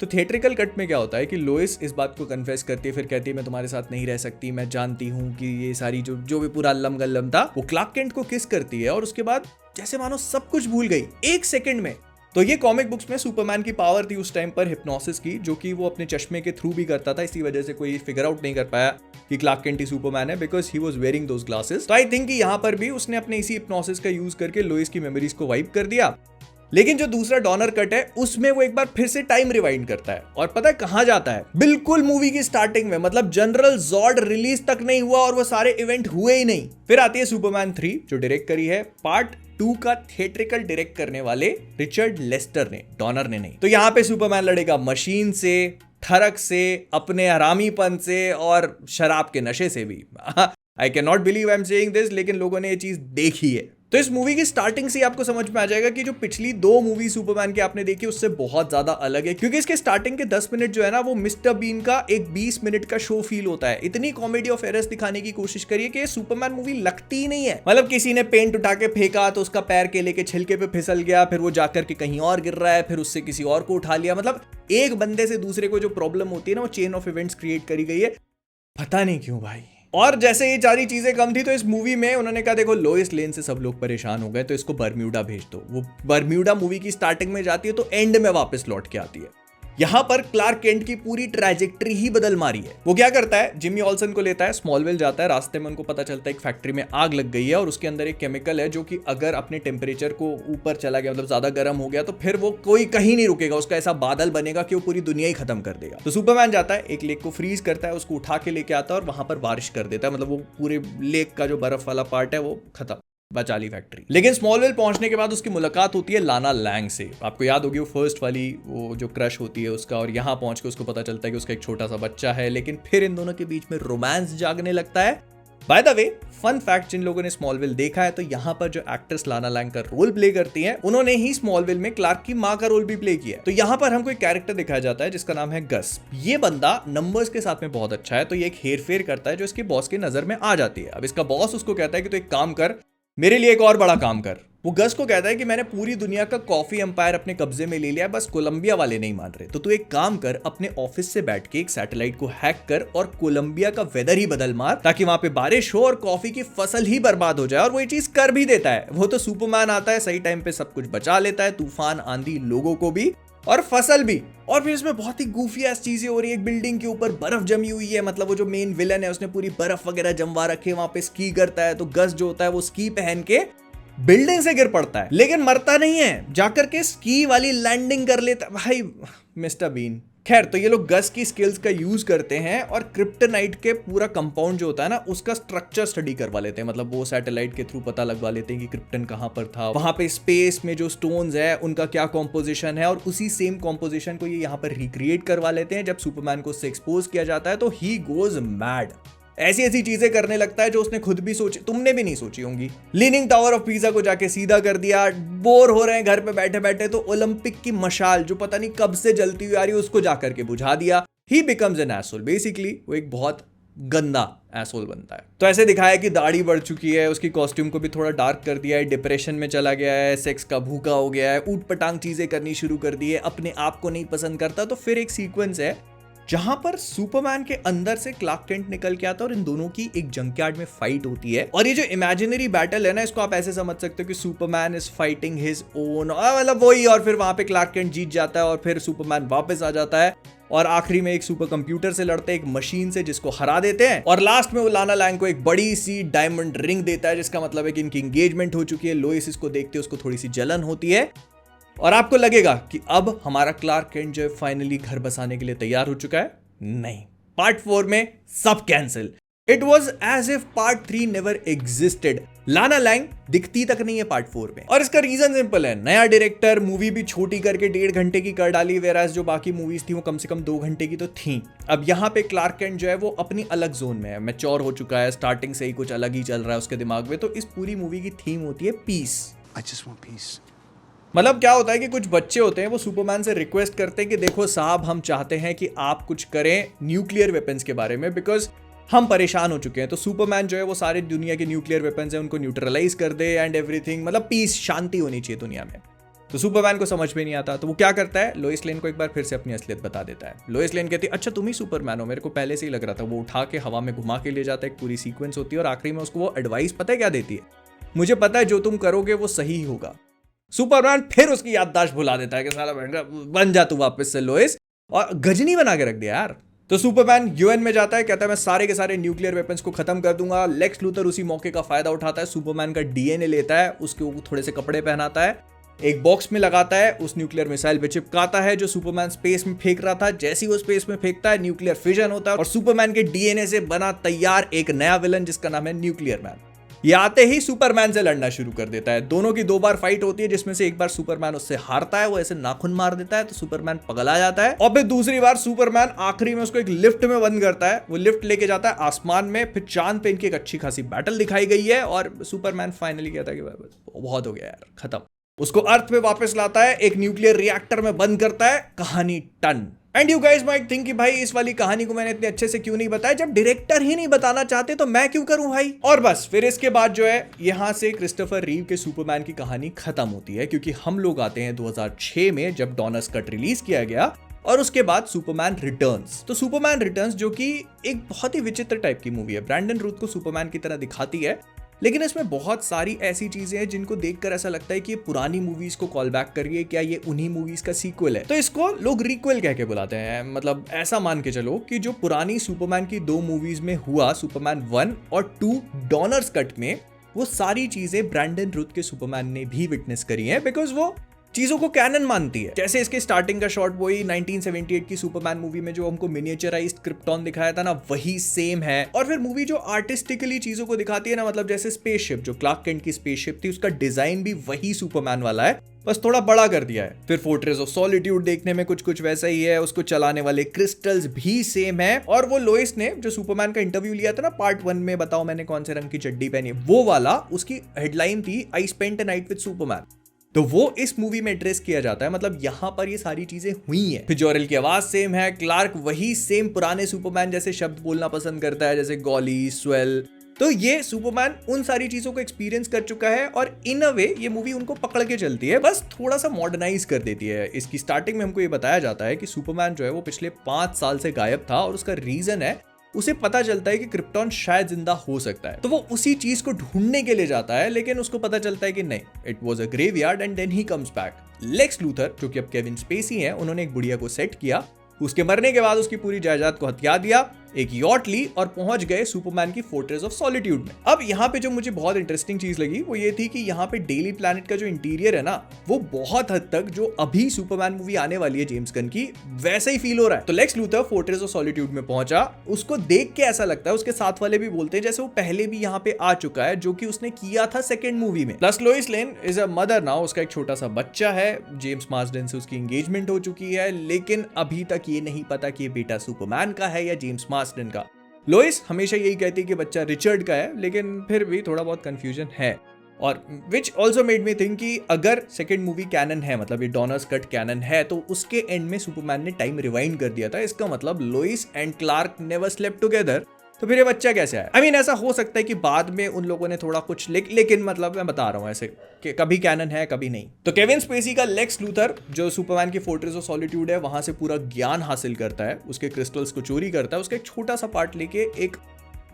तो थिएट्रिकल कट में क्या होता है कि लोइस इस बात को कन्फेस करती है, फिर कहती है मैं तुम्हारे साथ नहीं रह सकती, मैं जानती हूँ कि ये सारी जो भी पूरा अल्लम गल्लम था, वो क्लार्क केंट को किस करती है और उसके बाद जैसे मानो सब कुछ भूल गई एक सेकंड में। तो ये कॉमिक बुक्स में सुपरमैन की पावर थी उस टाइम पर हिप्नोसिस की, जो कि वो अपने चश्मे के थ्रू भी करता था। इसी वजह से कोई फिगर आउट नहीं कर पाया कि क्लार्क केंट ही सुपरमैन है, because he was wearing those glasses. तो आई थिंक कि यहाँ पर भी उसने अपने इसी हिप्नोसिस का यूज करके लोइस की मेमोरीज को वाइप कर दिया। लेकिन जो दूसरा डॉनर कट है उसमें वो एक बार फिर से टाइम रिवाइंड करता है, और पता है कहां जाता है, बिल्कुल मूवी की स्टार्टिंग में। मतलब जनरल जॉर्ड रिलीज तक नहीं हुआ और वो सारे इवेंट हुए ही नहीं। फिर आती है सुपरमैन 3, जो डायरेक्ट करी है पार्ट 2 का थिएट्रिकल डायरेक्ट करने वाले रिचर्ड लेस्टर ने, डॉनर ने नहीं। तो यहाँ पे सुपरमैन लड़ेगा मशीन से, ठरक से, अपने हरामीपन से और शराब के नशे से भी। I can not believe I am saying this, लेकिन लोगों ने ये चीज देखी है। तो इस मूवी की स्टार्टिंग से आपको समझ में आ जाएगा कि जो पिछली 2 मूवी सुपरमैन की आपने देखी उससे बहुत ज्यादा अलग है, क्योंकि इसके स्टार्टिंग के 10 मिनट जो है ना वो मिस्टर बीन का एक 20 मिनट का शो फील होता है। इतनी कॉमेडी ऑफ एरर्स दिखाने की कोशिश करिए कि ये सुपरमैन मूवी लगती ही नहीं है। मतलब किसी ने पेंट उठा के फेंका तो उसका पैर केले के छिलके पे फिसल गया, फिर वो जाकर के कहीं और गिर रहा है, फिर उससे किसी और को उठा लिया। मतलब एक बंदे से दूसरे को जो प्रॉब्लम होती है ना, वो चेन ऑफ इवेंट्स क्रिएट करी गई है, पता नहीं क्यों भाई। और जैसे ये सारी चीजें कम थी तो इस मूवी में उन्होंने कहा देखो लोइस लेन से सब लोग परेशान हो गए, तो इसको बर्म्यूडा भेज दो। वो बर्म्यूडा मूवी की स्टार्टिंग में जाती है तो एंड में वापस लौट के आती है। यहां पर क्लार्क केंट की पूरी ट्रैजेक्टरी ही बदल मारी है। वो क्या करता है, जिमी ऑल्सन को लेता है, स्मॉलविल जाता है, रास्ते में उनको पता चलता है एक फैक्ट्री में आग लग गई है और उसके अंदर एक केमिकल है जो कि अगर अपने टेम्परेचर को ऊपर चला गया, मतलब ज्यादा गर्म हो गया, तो फिर वो कोई कहीं नहीं रुकेगा, उसका ऐसा बादल बनेगा कि वो पूरी दुनिया ही खत्म कर देगा। तो सुपरमैन जाता है, एक लेक को फ्रीज करता है, उसको उठा के लेके आता है और वहां पर बारिश कर देता है। मतलब वो पूरे लेक का जो बर्फ वाला पार्ट है वो खत्म। बचा ली फैक्ट्री। लेकिन स्मॉलवेल पहुंचने के बाद उसकी मुलाकात होती है लाना लैंग से। आपको याद होगी वो फर्स्ट वाली वो जो क्रश होती है उसका, और यहाँ पहुंच के उसको पता चलता है कि उसका एक छोटा सा बच्चा है। लेकिन फिर इन दोनों के बीच में रोमांस जागने लगता है। By the way, fun fact, जिन लोगों ने स्मॉलविल देखा है तो यहाँ पर जो एक्ट्रेस लाना लैंग का रोल प्ले करती हैं, उन्होंने ही स्मॉलविल में क्लार्क की माँ का रोल भी प्ले किया है। तो यहाँ पर हमको एक कैरेक्टर दिखाया जाता है जिसका नाम है गस। ये बंदा नंबर्स के साथ में बहुत अच्छा है, तो ये एक हेर फेर करता है जो इसके बॉस की नजर में आ जाती है। अब इसका बॉस उसको कहता है कि तू एक काम कर, मेरे लिए एक और बड़ा काम कर। वो गस को कहता है कि मैंने पूरी दुनिया का कॉफी एम्पायर अपने कब्जे में ले लिया, बस कोलंबिया वाले नहीं मान रहे। तो तू एक काम कर, अपने ऑफिस से बैठ के एक सैटेलाइट को हैक कर और कोलंबिया का वेदर ही बदल मार, ताकि वहां पे बारिश हो और कॉफी की फसल ही बर्बाद हो जाए। और वो ये चीज कर भी देता है। वो तो सुपरमैन आता है, सही टाइम पे सब कुछ बचा लेता है, तूफान, आंधी, लोगों को भी और फसल भी। और फिर इसमें बहुत ही गूफी एस चीजें हो रही है। एक बिल्डिंग के ऊपर बर्फ जमी हुई है, मतलब वो जो मेन विलन है उसने पूरी बर्फ वगैरह जमवा रखी है, वहां पे स्की करता है। तो गस जो होता है वो स्की पहन के बिल्डिंग से गिर पड़ता है, लेकिन मरता नहीं है, जाकर के स्की वाली लैंडिंग कर लेता है। भाई मिस्टर बीन। खैर, तो ये लोग गस की स्किल्स का यूज करते हैं और क्रिप्टोनाइट के पूरा कंपाउंड जो होता है ना उसका स्ट्रक्चर स्टडी करवा लेते हैं। मतलब वो सैटेलाइट के थ्रू पता लगवा लेते हैं कि क्रिप्टन कहां पर था, वहां पे स्पेस में जो स्टोन्स है उनका क्या कॉम्पोजिशन है, और उसी सेम कॉम्पोजिशन को ये यहाँ पर रिक्रिएट करवा लेते हैं। जब सुपरमैन को उससे एक्सपोज किया जाता है तो ही गोज मैड। ऐसी ऐसी चीजें करने लगता है जो उसने खुद भी सोची, तुमने भी नहीं सोची होंगी। लीनिंग टावर ऑफ पीसा को जाके सीधा कर दिया। बोर हो रहे हैं घर पे बैठे बैठे, तो ओलंपिक की मशाल जो पता नहीं कब से जलती हुई आ रही है उसको जाकर के बुझा दिया। ही बिकम्स एन एसोल। बेसिकली वो एक बहुत गंदा एसोल बनता है। तो ऐसे दिखाया कि दाढ़ी बढ़ चुकी है, उसकी कॉस्ट्यूम को भी थोड़ा डार्क कर दिया है, डिप्रेशन में चला गया है, सेक्स का भूखा हो गया है, ऊट पटांग चीजें करनी शुरू कर दी है, अपने आप को नहीं पसंद करता। तो फिर एक सीक्वेंस है जहां पर सुपरमैन के अंदर से क्लार्क केंट निकल के आता है और इन दोनों की एक जंकयार्ड में फाइट होती है। और ये जो इमेजिनरी बैटल है ना, इसको आप ऐसे समझ सकते हो कि Superman is fighting his own, मतलब वही। और फिर वहां पे क्लार्क केंट जीत जाता है और फिर सुपरमैन वापस आ जाता है और आखिरी में एक सुपर कंप्यूटर से लड़ते हैं, एक मशीन से, जिसको हरा देते हैं। और लास्ट में वो लाना लैंग को एक बड़ी सी डायमंड रिंग देता है, जिसका मतलब है कि इनकी एंगेजमेंट हो चुकी है। लोइस इसको देखते उसको थोड़ी सी जलन होती है और आपको लगेगा कि अब हमारा क्लार्क केंट जो है फाइनली घर बसाने के लिए तैयार हो चुका है। नहीं, पार्ट 4 में सब cancel. It was as if part 3 never existed. Lana Lang दिखती तक नहीं है पार्ट 4 में, और इसका रीजन सिंपल है। नया डायरेक्टर, मूवी भी छोटी करके 1.5 घंटे की कर डाली, वेराज जो बाकी मूवीज थी वो कम से कम 2 घंटे की तो थी। अब यहाँ पे क्लार्क केंट जो है वो अपनी अलग जोन में है, मैच्योर हो चुका है, स्टार्टिंग से ही कुछ अलग ही चल रहा है उसके दिमाग में। तो इस पूरी मूवी की थीम होती है piece. I just want peace. मतलब क्या होता है कि कुछ बच्चे होते हैं, वो सुपरमैन से रिक्वेस्ट करते हैं कि देखो साहब, हम चाहते हैं कि आप कुछ करें न्यूक्लियर वेपन्स के बारे में, बिकॉज हम परेशान हो चुके हैं। तो सुपरमैन जो है वो सारे दुनिया के न्यूक्लियर वेपन्स हैं उनको न्यूट्रलाइज कर दे एंड एवरीथिंग, मतलब पीस, शांति होनी चाहिए दुनिया में। तो सुपरमैन को समझ में नहीं आता, तो वो क्या करता है, लोइस लेन को एक बार फिर से अपनी असलियत बता देता है। लोइस लेन कहती है अच्छा तुम ही सुपरमैन हो, मेरे को पहले से ही लग रहा था। वो उठा के हवा में घुमा के ले जाता है, एक पूरी सीक्वेंस होती है और आखिरी में उसको वो एडवाइस पता है क्या देती है, मुझे पता है जो तुम करोगे वो सही होगा। सुपरमैन फिर उसकी याददाश्त भुला देता है कि साला बन जा तू वापस से लोइस, और गजनी बना के रख दिया यार। तो सुपरमैन यूएन में जाता है, कहता है मैं सारे के सारे न्यूक्लियर वेपन्स को खत्म कर दूंगा। लेक्स लूथर उसी मौके का फायदा उठाता है, सुपरमैन का डीएनए लेता है, उसके ऊपर थोड़े से कपड़े पहनाता है, एक बॉक्स में लगाता है, उस न्यूक्लियर मिसाइल पे चिपकाता है जो सुपरमैन स्पेस में फेंक रहा था। जैसे ही वो स्पेस में फेंकता है, न्यूक्लियर फिजन होता है और सुपरमैन के डीएनए से बना तैयार एक नया विलन जिसका नाम है न्यूक्लियर मैन। ये आते ही सुपरमैन से लड़ना शुरू कर देता है। दोनों की 2 बार फाइट होती है, जिसमें से एक बार सुपरमैन उससे हारता है, वो ऐसे नाखून मार देता है तो सुपरमैन पगला जाता है। और फिर दूसरी बार सुपरमैन आखिरी में उसको एक लिफ्ट में बंद करता है, वो लिफ्ट लेके जाता है आसमान में, फिर चांद पे इनकी एक अच्छी खासी बैटल दिखाई गई है और सुपरमैन फाइनली कहता है कि बहुत हो गया यार, खत्म। उसको अर्थ पे वापस लाता है, एक न्यूक्लियर रिएक्टर में बंद करता है, कहानी टन। And you guys might think कि भाई इस वाली कहानी को मैंने इतने अच्छे से क्यों नहीं बताया, जब डायरेक्टर ही नहीं बताना चाहते तो मैं क्यों करूं भाई। और बस फिर इसके बाद जो है यहां से क्रिस्टोफर रीव के सुपरमैन की कहानी खत्म होती है, क्योंकि हम लोग आते हैं 2006 में जब डॉनर्स कट रिलीज किया गया और उसके बाद सुपरमैन रिटर्न्स। तो सुपरमैन रिटर्न्स जो कि एक बहुत ही विचित्र टाइप की मूवी है, ब्रैंडन रूथ को सुपरमैन की तरह दिखाती है, लेकिन इसमें बहुत सारी ऐसी चीजें हैं जिनको देखकर ऐसा लगता है कि ये पुरानी मूवीज को कॉल बैक कर रही है, क्या ये उन्हीं मूवीज का सीक्वल है। तो इसको लोग रिक्वल कह के बुलाते हैं। मतलब ऐसा मान के चलो कि जो पुरानी सुपरमैन की 2 मूवीज में हुआ, सुपरमैन 1 और 2 डॉनर्स कट में, वो सारी चीजें ब्रैंडन रूथ के सुपरमैन ने भी विटनेस करी हैं, बिकॉज वो चीजों को कैनन मानती है। जैसे इसके स्टार्टिंग का शॉट वही 1978 की सुपरमैन मूवी में जो हमको मिनिएचराइज्ड क्रिप्टॉन दिखाया था ना, वही सेम है। और फिर मूवी जो आर्टिस्टिकली चीजों को दिखाती है ना, मतलब जैसे स्पेसशिप, जो क्लार्क केंट की स्पेसशिप थी, उसका डिजाइन भी वही सुपरमैन वाला है, बस थोड़ा बड़ा कर दिया है। फिर फोर्ट्रेस ऑफ सॉलिट्यूड देखने में कुछ कुछ वैसा ही है, उसको चलाने वाले क्रिस्टल्स भी सेम है। और वो लोइस ने जो सुपरमैन का इंटरव्यू लिया था ना पार्ट 1 में, बताओ मैंने कौन से रंग की चड्डी पहनी, वो वाला उसकी हेडलाइन थी, I spent a night with Superman. तो वो इस मूवी में एड्रेस किया जाता है, मतलब यहां पर ये सारी चीजें हुई हैं। फिर जोरेल की आवाज सेम है, क्लार्क वही सेम पुराने सुपरमैन जैसे शब्द बोलना पसंद करता है, जैसे गॉली, स्वेल। तो ये सुपरमैन उन सारी चीजों को एक्सपीरियंस कर चुका है और इन अ वे ये मूवी उनको पकड़ के चलती है, बस थोड़ा सा मॉडर्नाइज कर देती है। इसकी स्टार्टिंग में हमको ये बताया जाता है कि सुपरमैन जो है वो पिछले 5 साल से गायब था और उसका रीजन है, उसे पता चलता है कि क्रिप्टॉन शायद जिंदा हो सकता है, तो वो उसी चीज को ढूंढने के लिए जाता है, लेकिन उसको पता चलता है कि नहीं, it was a graveyard and then he comes back. Lex Luthor, जो कि अब केविन स्पेसी हैं, उन्होंने एक बुढ़िया को सेट किया, उसके मरने के बाद उसकी पूरी जायदाद को हथिया दिया, एक यॉट ली और पहुंच गए सुपरमैन की फोर्ट्रेस ऑफ सॉलिट्यूड में। अब यहाँ पे जो मुझे बहुत इंटरेस्टिंग चीज लगी वो ये थी कि यहाँ पे डेली प्लैनेट का जो इंटीरियर है ना, वो बहुत हद तक जो अभी सुपरमैन मूवी आने वाली है जेम्स गन की, वैसा ही फील हो रहा है। तो Lex Luthor fortress of solitude में पहुंचा, उसको देख के ऐसा लगता है, उसके साथ वाले भी बोलते हैं जैसे वो पहले भी यहाँ पे आ चुका है, जो कि उसने किया था सेकेंड मूवी में। Plus Lois Lane is a mother now, उसका एक छोटा सा बच्चा है, जेम्स मार्सडेन से उसकी एंगेजमेंट हो चुकी है, लेकिन अभी तक ये नहीं पता कि ये बेटा सुपरमैन का है या जेम्स मार्सडेन का। लोइस हमेशा यही कहती है कि बच्चा रिचर्ड का है, लेकिन फिर भी थोड़ा बहुत कंफ्यूजन है। और which also made me think कि अगर सेकेंड मूवी कैनन है, मतलब ये डॉनर्स कट कैनन है, तो उसके एंड में सुपरमैन ने टाइम रिवाइंड कर दिया था, इसका मतलब Lois and Clark never slept together, तो फिर ये बच्चा कैसे आया? I mean, ऐसा हो सकता है कि बाद में उन लोगों ने थोड़ा कुछ लेकिन मतलब मैं बता रहा हूँ ऐसे कि कभी कैनन है कभी नहीं। तो केविन स्पेसी का लेक्स लूथर जो सुपरमैन की फोर्ट्रेस ऑफ सॉलिट्यूड है वहां से पूरा ज्ञान हासिल करता है, उसके क्रिस्टल्स को चोरी करता है, उसका एक छोटा सा पार्ट लेके एक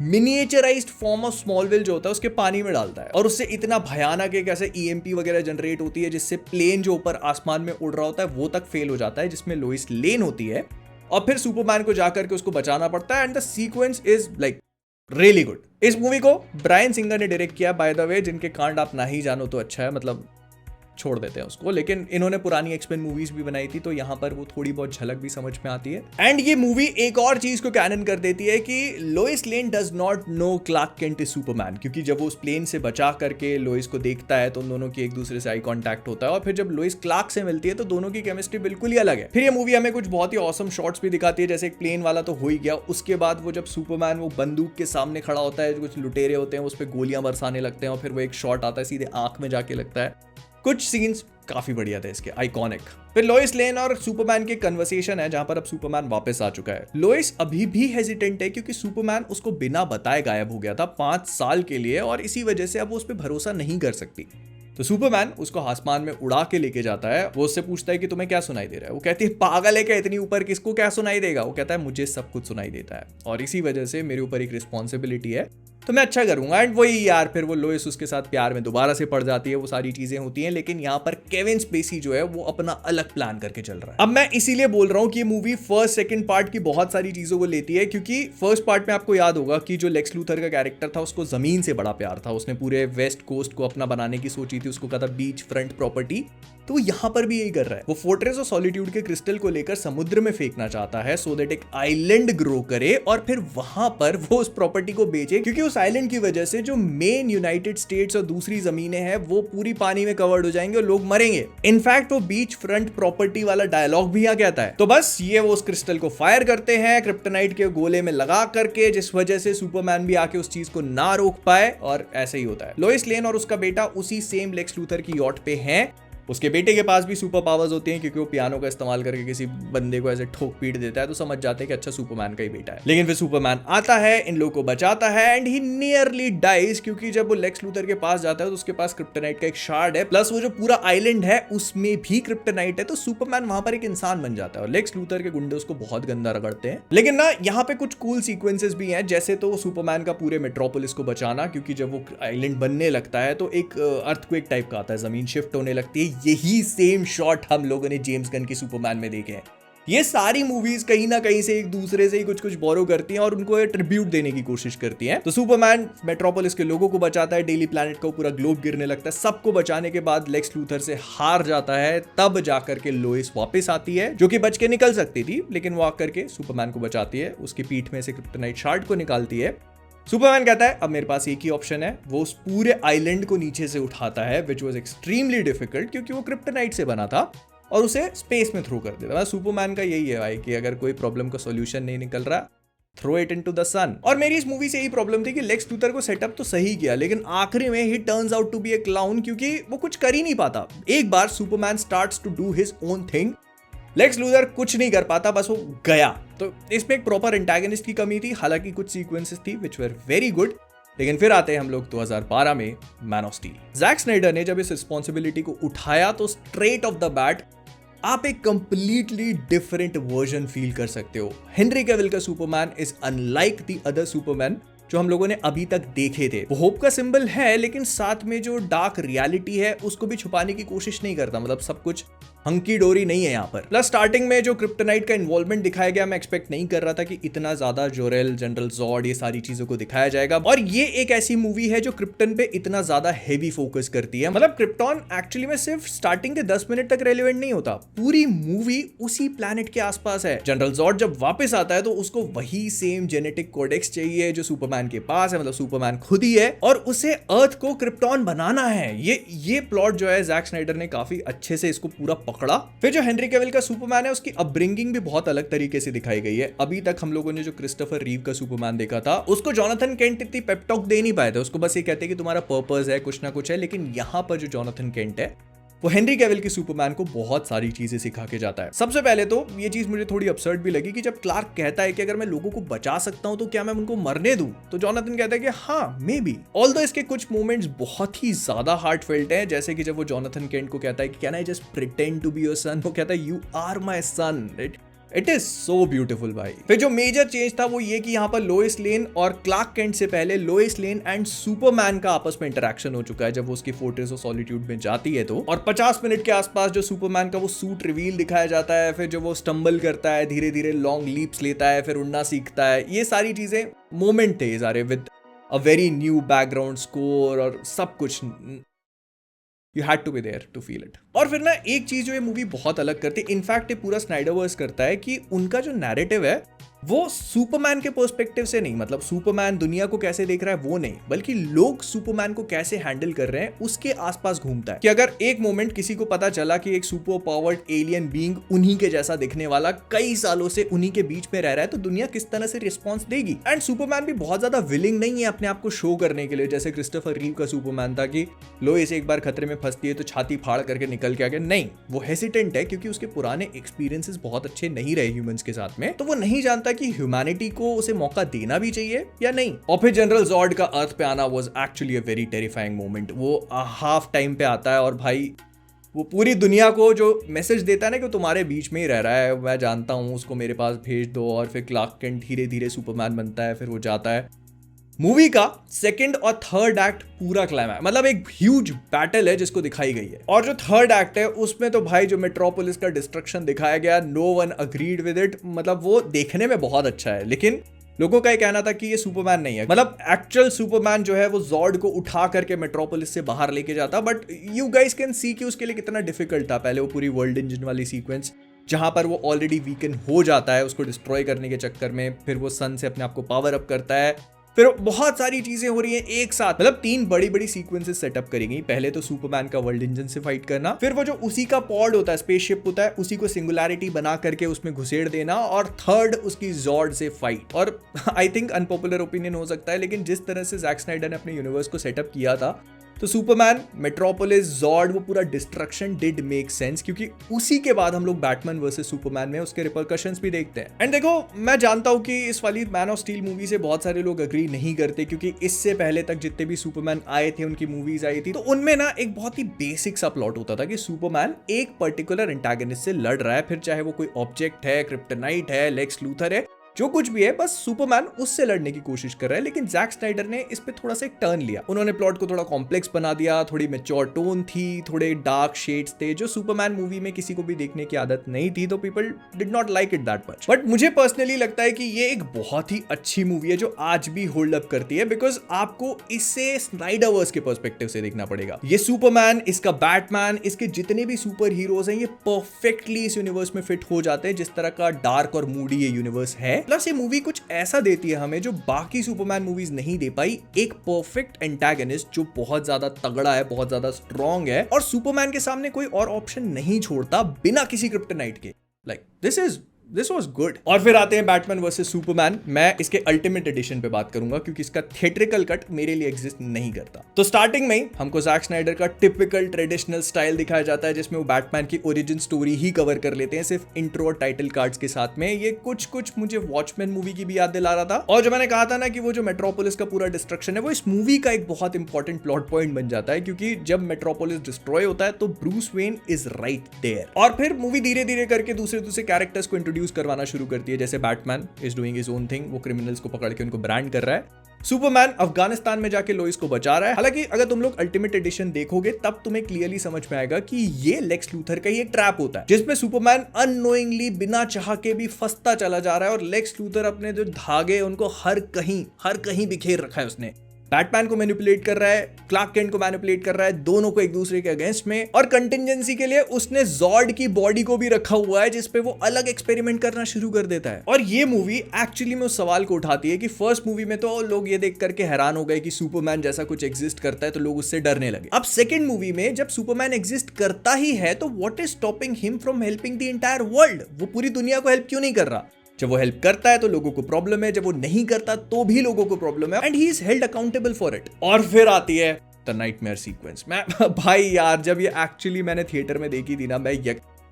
मिनिएचराइज्ड फॉर्म ऑफ स्मॉलविल जो होता है उसके पानी में डालता है, और उससे इतना भयानक एक ऐसे ईएमपी वगैरह जनरेट होती है जिससे प्लेन जो ऊपर आसमान में उड़ रहा होता है वो तक फेल हो जाता है, जिसमें लोइस लेन होती है, और फिर सुपरमैन को जाकर के उसको बचाना पड़ता है। And the sequence is like really good. इस मूवी को ब्रायन सिंगर ने डायरेक्ट किया, बाय द वे, जिनके कांड आप ना ही जानो तो अच्छा है, मतलब छोड़ देते हैं उसको, लेकिन इन्होंने पुरानी एक्सपेन मूवीज भी बनाई थी, तो यहाँ पर वो थोड़ी बहुत झलक भी समझ में आती है। एंड ये मूवी एक और चीज को कैनन कर देती है कि Lois Lane does not know Clark Kent is Superman, क्योंकि जब वो उस प्लेन से बचा करके लोइस को देखता है तो उन दोनों की एक दूसरे से आई कांटेक्ट होता है, और फिर जब लोइस क्लार्क से मिलती है तो दोनों की केमिस्ट्री बिल्कुल ही अलग है। फिर ये मूवी हमें कुछ बहुत ही ऑसम शॉट्स भी दिखाती है, जैसे एक प्लेन वाला तो हो ही गया, उसके बाद वो जब सुपरमैन वो बंदूक के सामने खड़ा होता है, कुछ लुटेरे होते हैं उस पर गोलियां बरसाने लगते हैं, और फिर वो एक शॉट आता है सीधे आंख में जाके लगता है। कुछ सीन्स काफी बढ़िया थे इसके, आइकॉनिक। फिर लोइस लेन और सुपरमैन की कन्वर्सेशन है जहां पर अब सुपरमैन वापस आ चुका है। लोइस अभी भी हेजिटेंट है क्योंकि सुपरमैन उसको बिना बताए गायब हो गया था 5 साल के लिए, और इसी वजह से अब वो उस पर भरोसा नहीं कर सकती। तो सुपरमैन उसको आसमान में उड़ा के लेके जाता है, वो उससे पूछता है कि तुम्हें क्या सुनाई दे रहा है? वो कहती है पागल है क्या, इतनी ऊपर किसको क्या सुनाई देगा? वो कहता है मुझे सब कुछ सुनाई देता है, और इसी वजह से मेरे ऊपर एक रिस्पॉन्सिबिलिटी है, तो मैं अच्छा करूंगा। एंड वही यार, फिर वो लोइस उसके साथ प्यार में दोबारा से पड़ जाती है, वो सारी चीजें होती हैं, लेकिन यहाँ पर केविन स्पेसी जो है वो अपना अलग प्लान करके चल रहा है। अब मैं इसीलिए बोल रहा हूँ कि ये मूवी फर्स्ट सेकंड पार्ट की बहुत सारी चीजों को लेती है, क्योंकि फर्स्ट पार्ट में आपको याद होगा कि जो लेक्स लूथर का कैरेक्टर था उसको जमीन से बड़ा प्यार था, उसने पूरे वेस्ट कोस्ट को अपना बनाने की सोची थी, उसको कहा था बीच फ्रंट प्रॉपर्टी, तो यहाँ पर भी यही कर रहा है। वो फोर्ट्रेस ऑफ सॉलिट्यूड के क्रिस्टल को लेकर समुद्र में फेंकना चाहता है सो दैट एक आइलैंड ग्रो करे, और फिर वहां पर वो उस प्रॉपर्टी को बेचे, क्योंकि उस आइलैंड की वजह से जो मेन यूनाइटेड स्टेट्स और दूसरी जमीनें हैं वो पूरी पानी में कवर्ड हो जाएंगे और लोग मरेंगे। इनफैक्ट वो बीच फ्रंट प्रॉपर्टी वाला डायलॉग भी यहाँ कहता है। तो बस ये वो उस क्रिस्टल को फायर करते हैं क्रिप्टोनाइट के गोले में लगा करके, जिस वजह से सुपरमैन भी आके उस चीज को ना रोक पाए, और ऐसे ही होता है। लोइस लेन और उसका बेटा उसी सेम लेक्स लूथर की यॉट पे हैं। उसके बेटे के पास भी सुपर पावर्स होती हैं, क्योंकि वो पियानो का इस्तेमाल करके किसी बंदे को ऐसे ठोक पीट देता है, तो समझ जाते हैं कि अच्छा सुपरमैन का ही बेटा है। लेकिन फिर सुपरमैन आता है, इन लोगों को बचाता है, एंड ही नियरली डाइज, क्योंकि जब वो लेक्स लूथर के पास जाता है तो उसके पास क्रिप्टोनाइट का एक शार्ड है, प्लस वो जो पूरा आइलैंड है उसमें भी क्रिप्टोनाइट है, तो सुपरमैन वहां पर एक इंसान बन जाता है, और लेक्स लूथर के गुंडे उसको बहुत गंदा रगड़ते हैं। लेकिन ना यहाँ पे कुछ कूल सीक्वेंसेस भी हैं, जैसे तो सुपरमैन का पूरे मेट्रोपोलिस को बचाना, क्योंकि जब वो आइलैंड बनने लगता है तो एक अर्थक्वेक टाइप का आता है, जमीन शिफ्ट होने लगती है। यही सेम शॉट हम लोगों ने जेम्स गन की सुपरमैन में देखे हैं। ये सारी मूवीज कहीं ना कहीं से एक दूसरे से ही कुछ कुछ बोरो करती हैं और उनको ट्रिब्यूट देने की कोशिश करती हैं। तो सुपरमैन मेट्रोपोलिस के लोगों को बचाता है, डेली प्लैनेट का पूरा ग्लोब गिरने लगता है, सबको बचाने के बाद लेक्स लूथर से हार जाता है, तब जाकर के लोइस वापस आती है जो कि बच के निकल सकती थी, लेकिन वो आकर के सुपरमैन को बचाती है, उसकी पीठ में से क्रिप्टोनाइट शार्ड को निकालती है। सुपरमैन कहता है अब मेरे पास एक ही ऑप्शन है, वो उस पूरे आइलैंड को नीचे से उठाता है, विच वॉज एक्सट्रीमली डिफिकल्ट क्योंकि वो क्रिप्टोनाइट से बना था, और उसे स्पेस में थ्रो कर देता है। सुपरमैन का यही है भाई कि अगर कोई प्रॉब्लम का सॉल्यूशन नहीं निकल रहा, थ्रो इट इनटू द सन। और मेरी इस मूवी से यही प्रॉब्लम थी कि लेक्स लूथर को सेटअप तो सही किया, लेकिन आखिरी में ही turns out to be a clown क्योंकि वो कुछ कर ही नहीं पाता। एक बार Superman starts to do his own thing, Lex Luthor कुछ नहीं कर पाता, बस वो गया। तो इसमें एक प्रॉपर एंटागनिस्ट की कमी थी, हालांकि कुछ सीक्वेंसेस थी विच वर वेरी गुड। लेकिन फिर आते हैं हम लोग 2012 में Man of Steel. Zack Snyder ने जब इस रिस्पॉन्सिबिलिटी को उठाया तो स्ट्रेट ऑफ द बैट आप एक कंप्लीटली डिफरेंट वर्जन फील कर सकते हो। हेनरी कैविल का Superman is unlike the other Superman जो हम लोगों ने अभी तक देखे थे। वो होप का सिंबल है, लेकिन साथ में जो डार्क रियलिटी है उसको भी छुपाने की कोशिश नहीं करता। मतलब सब कुछ हंकी डोरी नहीं है यहाँ पर। प्लस स्टार्टिंग में जो क्रिप्टोनाइट का इन्वॉल्वमेंट दिखाया गया, मैं एक्सपेक्ट नहीं कर रहा था कि इतना ज्यादा जोरेल, जनरल जॉर्ड, ये सारी चीजों को दिखाया जाएगा। और ये एक ऐसी मूवी है जो क्रिप्टन पे इतना ज्यादा हेवी फोकस करती है। मतलब क्रिप्टॉन एक्चुअली में सिर्फ स्टार्टिंग के 10 मिनट तक रेलिवेंट नहीं होता, पूरी मूवी उसी प्लैनेट के आसपास है। जनरल जॉर्ड जब वापस आता है तो उसको वही सेम जेनेटिक कोडेक्स चाहिए जो सुपरमैन के पास है, मतलब सुपरमैन खुद ही है, और उसे अर्थ को क्रिप्टॉन बनाना है। ये प्लॉट जो है जैक स्नाइडर ने काफी अच्छे से इसको पूरा पकड़ा। फिर जो हेनरी कैविल का सुपरमैन है उसकी अपब्रिंगिंग भी बहुत अलग तरीके से दिखाई गई है। अभी तक हम लोगों ने जो क्रिस्टोफर रीव का सुपरमैन देखा था उसको जॉनथन केंट इतनी पेपटॉक दे नहीं पाए थे, उसको बस ये कहते कि तुम्हारा पर्पस है, कुछ ना कुछ है। लेकिन यहाँ पर जो जॉनथन केंट है वो हेनरी कैविल के सुपरमैन को बहुत सारी चीजें सिखा के जाता है। सबसे पहले तो ये चीज मुझे थोड़ी अपसर्ड भी लगी कि जब क्लार्क कहता है कि अगर मैं लोगों को बचा सकता हूं तो क्या मैं उनको मरने दूं, तो जॉनथन कहता है कि हाँ मे बी। ऑल्दो इसके कुछ मोमेंट्स बहुत ही ज्यादा हार्टफेल्ट हैं, जैसे कि जब वो जॉनथन केंट को कहता है कि can I just pretend to be your son, वो कहता है you are my son. It is so beautiful भाई। फिर जो मेजर चेंज था वो ये कि यहाँ पर लोइस लेन और क्लार्क केंट से पहले लोइस लेन एंड सुपरमैन का आपस में इंटरेक्शन हो चुका है जब वो उसकी फोर्ट्रेस ऑफ सॉलिट्यूड में जाती है तो। और 50 मिनट के आसपास जो सुपरमैन का वो सूट रिवील दिखाया जाता है, फिर जो वो स्टम्बल करता है, धीरे धीरे लॉन्ग लीप्स लेता है, फिर उड़ना सीखता है, ये सारी चीजें मोमेंट थे सारे with a very new background score और सब कुछ। You had to be there to feel it। और फिर ना एक चीज जो ये मूवी बहुत अलग करती है, इनफैक्ट ये पूरा स्नाइडरवर्स करता है, कि उनका जो नैरेटिव है वो सुपरमैन के पर्सपेक्टिव से नहीं, मतलब सुपरमैन दुनिया को कैसे देख रहा है वो नहीं, बल्कि लोग सुपरमैन को कैसे हैंडल कर रहे हैं उसके आसपास घूमता है। कि अगर एक मोमेंट किसी को पता चला कि एक सुपर पावर्ड एलियन बीइंग उन्हीं के जैसा दिखने वाला कई सालों से उन्हीं के बीच में रह रहा है, तो दुनिया किस तरह से रिस्पॉन्स देगी। एंड सुपरमैन भी बहुत ज्यादा विलिंग नहीं है अपने आप को शो करने के लिए, जैसे क्रिस्टोफर रीव का सुपरमैन था कि लोइस एक बार खतरे में फंसती है तो छाती फाड़ करके निकल के आ गया। नहीं, वो हेसिटेंट है क्योंकि उसके पुराने एक्सपीरियंसेस बहुत अच्छे नहीं रहे ह्यूमंस के साथ में, तो वो नहीं जानता कि ह्यूमैनिटी को उसे मौका देना भी चाहिए या नहीं। और फिर जनरल जॉर्ड का अर्थ पे आना was actually a very terrifying moment. वो हाफ टाइम पे आता है और भाई वो पूरी दुनिया को जो मैसेज देता है ना कि तुम्हारे बीच में ही रह रहा है, मैं जानता हूं, उसको मेरे पास भेज दो। और फिर क्लार्क केंट धीरे धीरे सुपरमैन बनता है, फिर वो जाता है। मूवी का सेकंड और थर्ड एक्ट पूरा क्लाइमैक्स, मतलब एक ह्यूज बैटल है जिसको दिखाई गई है। और जो थर्ड एक्ट है उसमें तो भाई जो मेट्रोपोलिस का डिस्ट्रक्शन दिखाया गया, no one agreed with it. मतलब वो देखने में बहुत अच्छा है, लेकिन लोगों का ये कहना था कि ये सुपरमैन नहीं है। मतलब एक्चुअल सुपरमैन जो है वो जॉर्ड को उठा करके मेट्रोपोलिस से बाहर लेके जाता, but you guys can see कि उसके लिए कितना डिफिकल्ट था। पहले वो पूरी वर्ल्ड इंजन वाली सीक्वेंस जहां पर वो ऑलरेडी वीकन हो जाता है उसको डिस्ट्रॉय करने के चक्कर में, फिर वो सन से अपने आप को पावर अप करता है, फिर बहुत सारी चीजें हो रही हैं एक साथ। मतलब 3 बड़ी बड़ी सीक्वेंसेस सेटअप करी गई। पहले तो सुपरमैन का वर्ल्ड इंजन से फाइट करना, फिर वो जो उसी का पॉड होता है, स्पेसशिप होता है, उसी को सिंगुलैरिटी बना करके उसमें घुसेड़ देना, और थर्ड उसकी जॉर्ड से फाइट। और आई थिंक अनपॉपुलर ओपिनियन हो सकता है, लेकिन जिस तरह से जैक स्नाइडर ने अपने यूनिवर्स को सेटअप किया था, तो सुपरमैन, मेट्रोपोलिस, जॉर्ड, वो पूरा डिस्ट्रक्शन डिड मेक सेंस, क्योंकि उसी के बाद हम लोग बैटमैन वर्सेस सुपरमैन में उसके रिपरकशंस भी देखते हैं। एंड देखो, मैं जानता हूं कि इस वाली मैन ऑफ स्टील मूवी से बहुत सारे लोग अग्री नहीं करते, क्योंकि इससे पहले तक जितने भी सुपरमैन आए थे, उनकी मूवीज आई थी, तो उनमें ना एक बहुत ही बेसिक सा प्लॉट होता था कि सुपरमैन एक पर्टिकुलर एंटागनिस्ट से लड़ रहा है, फिर चाहे वो कोई ऑब्जेक्ट है, क्रिप्टोनाइट है, लेक्स लूथर है, जो कुछ भी है बस सुपरमैन उससे लड़ने की कोशिश कर रहा है, लेकिन जैक स्नाइडर ने इस पे थोड़ा सा एक टर्न लिया। उन्होंने प्लॉट को थोड़ा कॉम्प्लेक्स बना दिया, थोड़ी मैच्योर टोन थी, थोड़े डार्क शेड्स थे जो सुपरमैन मूवी में किसी को भी देखने की आदत नहीं थी, तो people did not like it that much. But मुझे पर्सनली लगता है कि ये एक बहुत ही अच्छी मूवी है जो आज भी होल्ड अप करती है, बिकॉज आपको इसे स्नाइडरवर्स के पर्सपेक्टिव से देखना पड़ेगा। ये सुपरमैन, इसका बैटमैन, इसके जितने भी सुपर हीरोज हैं, ये परफेक्टली इस यूनिवर्स में फिट हो जाते हैं जिस तरह का डार्क और मूडी ये यूनिवर्स है। प्लस ये मूवी कुछ ऐसा देती है हमें जो बाकी सुपरमैन मूवीज नहीं दे पाई, एक परफेक्ट एंटागनिस्ट जो बहुत ज्यादा तगड़ा है, बहुत ज्यादा स्ट्रॉन्ग है और सुपरमैन के सामने कोई और ऑप्शन नहीं छोड़ता बिना किसी क्रिप्टोनाइट के। Like this was good. और फिर आते हैं बैटमैन वर्सेस सुपरमैन। मैं इसके अल्टीमेट एडिशन पे बात करूंगा क्योंकि इसका थिएट्रिकल कट मेरे लिए एग्जिस्ट नहीं करता। तो स्टार्टिंग में ही हमको जैक स्नाइडर का टिपिकल ट्रेडिशनल स्टाइल दिखाया जाता है जिसमें वो बैटमैन की ओरिजिन स्टोरी ही कवर कर लेते हैं सिर्फ इंट्रो और टाइटल कार्ड्स के साथ में। ये कुछ मुझे वॉचमैन मूवी की भी याद दिला रहा था। और जो मैंने कहा था ना कि वो जो मेट्रोपोलिस का पूरा डिस्ट्रक्शन है वो इस मूवी का एक बहुत इंपॉर्टेंट प्लॉट पॉइंट बन जाता है, क्योंकि जब मेट्रोपोलिस डिस्ट्रॉय होता है तो Bruce Wayne is right there. और फिर मूवी धीरे धीरे करके दूसरे कैरेक्टर्स को इंट्रोड्यूस करवाना शुरू करती है, जैसे Batman is doing his own thing, वो क्रिमिनल्स को पकड़ के उनको ब्रांड कर रहा है। सुपरमैन अफगानिस्तान में जाके लोइस को बचा रहा है। हालांकि अगर तुम लोग अल्टीमेट एडिशन देखोगे तब तुम्हें क्लियरली समझ में आएगा कि ये लेक्स लूथर का ही एक ट्रैप होता है जिसमें सुपरमैन अननोइंगली बिना चाह के भी फंसता चला जा रहा है और लेक्स लूथर अपने जो धागे उनको हर कहीं बिखेर रखा है उसने। बैटमैन को मैनिपुलेट कर रहा है, क्लार्क केंट को मैनिपुलेट कर रहा है, दोनों को एक दूसरे के अगेंस्ट में। और कंटिंजेंसी के लिए उसने जॉर्ड की बॉडी को भी रखा हुआ है जिसपे वो अलग एक्सपेरिमेंट करना शुरू कर देता है। और ये मूवी एक्चुअली में उस सवाल को उठाती है कि फर्स्ट मूवी में तो लोग ये देख करके हैरान हो गए कि सुपरमैन जैसा कुछ एग्जिस्ट करता है तो लोग उससे डरने लगे। अब सेकंड मूवी में जब सुपरमैन एग्जिस्ट करता ही है तो what is stopping him from helping the entire world? वो पूरी दुनिया को हेल्प क्यों नहीं कर रहा? जब वो हेल्प करता है तो लोगों को प्रॉब्लम है, जब वो नहीं करता तो भी लोगों को प्रॉब्लम है, and he is held accountable for it. और फिर आती है द नाइटमेयर सीक्वेंस। मैं भाई यार जब ये एक्चुअली मैंने थिएटर में देखी थी ना,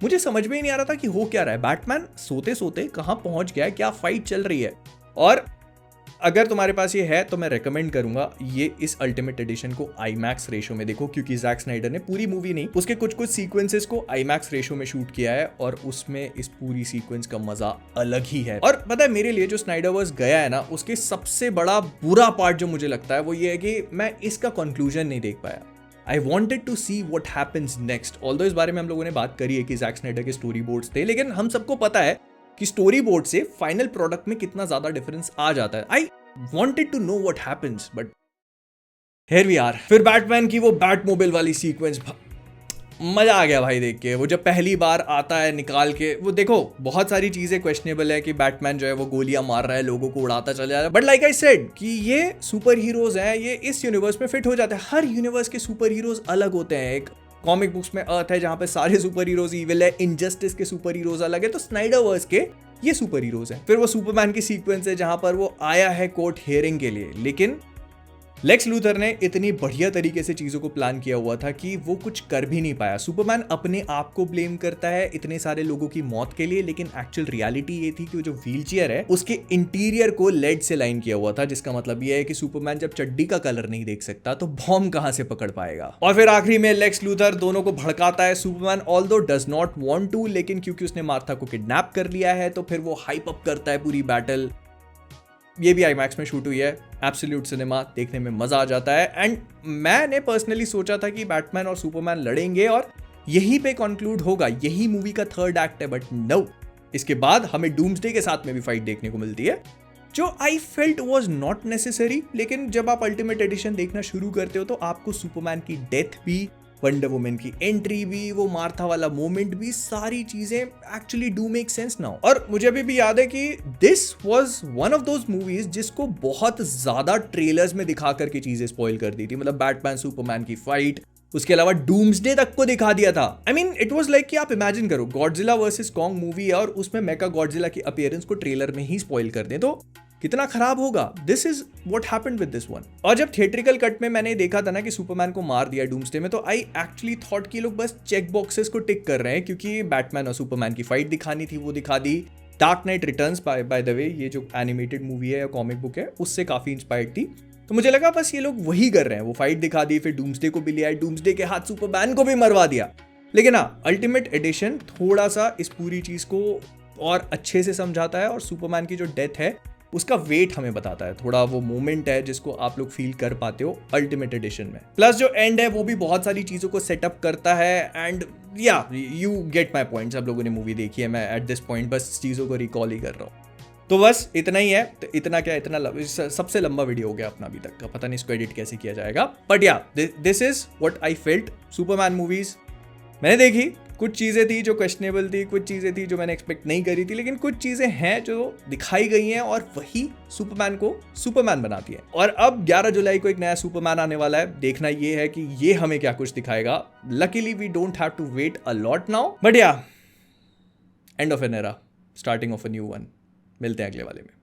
मुझे समझ में ही नहीं आ रहा था कि हो क्या रहा है। बैटमैन सोते सोते कहां पहुंच गया है, क्या फाइट चल रही है। और अगर तुम्हारे पास ये है तो मैं रेकमेंड करूंगा ये इस अल्टीमेट एडिशन को आईमैक्स रेशो में देखो, क्योंकि जैक स्नाइडर ने पूरी मूवी नहीं उसके कुछ सीक्वेंसेस को आईमैक्स रेशो में शूट किया है और उसमें इस पूरी सीक्वेंस का मजा अलग ही है। और पता है मेरे लिए जो स्नाइडरवर्स गया है ना, उसके सबसे बड़ा बुरा पार्ट जो मुझे लगता है वो ये है कि मैं इसका कंक्लूजन नहीं देख पाया। I wanted to see what happens next. Although इस बारे में हम लोगों ने बात करी है कि जैक स्नाइडर के स्टोरी बोर्ड्स थे, लेकिन हम सबको पता है कि स्टोरी बोर्ड से फाइनल प्रोडक्ट में कितना ज्यादा डिफरेंस आ जाता है। I wanted to know what happens, but here we are. फिर बैटमैन की वो बैटमोबाइल वाली सीक्वेंस, मजा आ गया भाई देख के। वो जब पहली बार आता है निकाल के, वो देखो बहुत सारी चीजें क्वेश्चनेबल है कि बैटमैन जो है वो गोलियां मार रहा है, लोगों को उड़ाता चला जा रहा है, बट लाइक आई सेड कि ये सुपर हीरोज हैं, ये इस यूनिवर्स में फिट हो जाते हैं। हर यूनिवर्स के सुपर हीरोज अलग होते हैं। एक कॉमिक बुक्स में अर्थ है जहां पे सारे सुपर हीरोज इविल है, इनजस्टिस के सुपर हीरोज अलग है, तो स्नाइडरवर्स के ये सुपर हीरोज हैं। फिर वो सुपरमैन की सीक्वेंस है जहां पर वो आया है कोर्ट हियरिंग के लिए, लेकिन लेक्स लूथर ने इतनी बढ़िया तरीके से चीजों को प्लान किया हुआ था कि वो कुछ कर भी नहीं पाया। सुपरमैन अपने आप को ब्लेम करता है इतने सारे लोगों की मौत के लिए, लेकिन एक्चुअल रियलिटी ये थी कि वो जो व्हीलचेयर है उसके इंटीरियर को लेड से लाइन किया हुआ था, जिसका मतलब ये है कि सुपरमैन जब चड्डी का कलर नहीं देख सकता तो बॉम्ब कहां से पकड़ पाएगा। और फिर आखिरी में लेक्स लूथर दोनों को भड़काता है। Superman although does not want to, लेकिन क्योंकि उसने मार्था को किडनैप कर लिया है तो फिर वो हाइप अप करता है पूरी बैटल। ये भी आईमैक्स में शूट हुई है, एब्सोल्यूट सिनेमा, देखने में मजा आ जाता है। एंड मैंने पर्सनली सोचा था कि बैटमैन और सुपरमैन लड़ेंगे और यहीं पे कंक्लूड होगा, यही मूवी का थर्ड एक्ट है, बट नो, इसके बाद हमें डूम्सडे के साथ में भी फाइट देखने को मिलती है जो I felt was not necessary. लेकिन जब आप अल्टीमेट एडिशन देखना शुरू करते हो तो आपको सुपरमैन की डेथ भी, वंडर वुमन की एंट्री भी, वो मार्था वाला मोमेंट भी, सारी चीजें actually do make sense now. और मुझे अभी भी याद है कि this was one of those movies जिसको बहुत ज्यादा ट्रेलर्स में दिखा करके चीजें स्पॉइल कर दी थी। मतलब बैटमैन सुपरमैन की फाइट, उसके अलावा डूम्सडे तक को दिखा दिया था। I mean it was like कि आप इमेजिन करो गॉडजिला वर्सेस कॉन्ग मूवी है और उसमें मेगा गॉडजिला की अपीयरेंस को ट्रेलर में ही स्पॉइल कर दें तो कितना खराब होगा। This is what happened with this one. और जब थिएट्रिकल कट में मैंने देखा था ना कि सुपरमैन को मार दिया डूम्सडे में, तो आई एक्चुअली थॉट कि लोग बस चेक बॉक्सेस को टिक कर रहे हैं, क्योंकि बैटमैन और सुपरमैन की फाइट दिखानी थी, वो दिखा दी। Dark Knight Returns by the way, ये जो एनिमेटेड मूवी है या कॉमिक बुक है, उससे काफी इंस्पायर्ड थी। तो मुझे लगा बस ये लोग वही कर रहे हैं, वो फाइट दिखा दी, फिर डूम्सडे को भी लिया, डूम्सडे के हाथ सुपरमैन को भी मरवा दिया। लेकिन हाँ, अल्टीमेट एडिशन थोड़ा सा इस पूरी चीज को और अच्छे से समझाता है, और सुपरमैन की जो डेथ है उसका वेट हमें बताता है, थोड़ा वो मोमेंट है जिसको आप लोग फील कर पाते हो अल्टीमेट एडिशन में। प्लस जो एंड है वो भी बहुत सारी चीजों को सेटअप करता है, एंड या यू गेट माई पॉइंट। सब लोगों ने मूवी देखी है, मैं एट दिस पॉइंट बस चीजों को रिकॉल ही कर रहा हूँ। तो बस इतना ही है। तो इतना क्या, सबसे लंबा वीडियो हो गया अपना अभी तक का, पता नहीं इसको एडिट कैसे किया जाएगा, बट या this is what I felt. Superman movies मैंने देखी, कुछ चीज़ें थी जो क्वेश्चनेबल थी, कुछ चीज़ें थी जो मैंने एक्सपेक्ट नहीं करी थी, लेकिन कुछ चीज़ें हैं जो दिखाई गई हैं और वही सुपरमैन को सुपरमैन बनाती है। और अब 11 जुलाई को एक नया सुपरमैन आने वाला है, देखना ये है कि ये हमें क्या कुछ दिखाएगा। Luckily we don't have to wait a lot now, but yeah end of an era, starting of a new one. मिलते हैं अगले वाले में।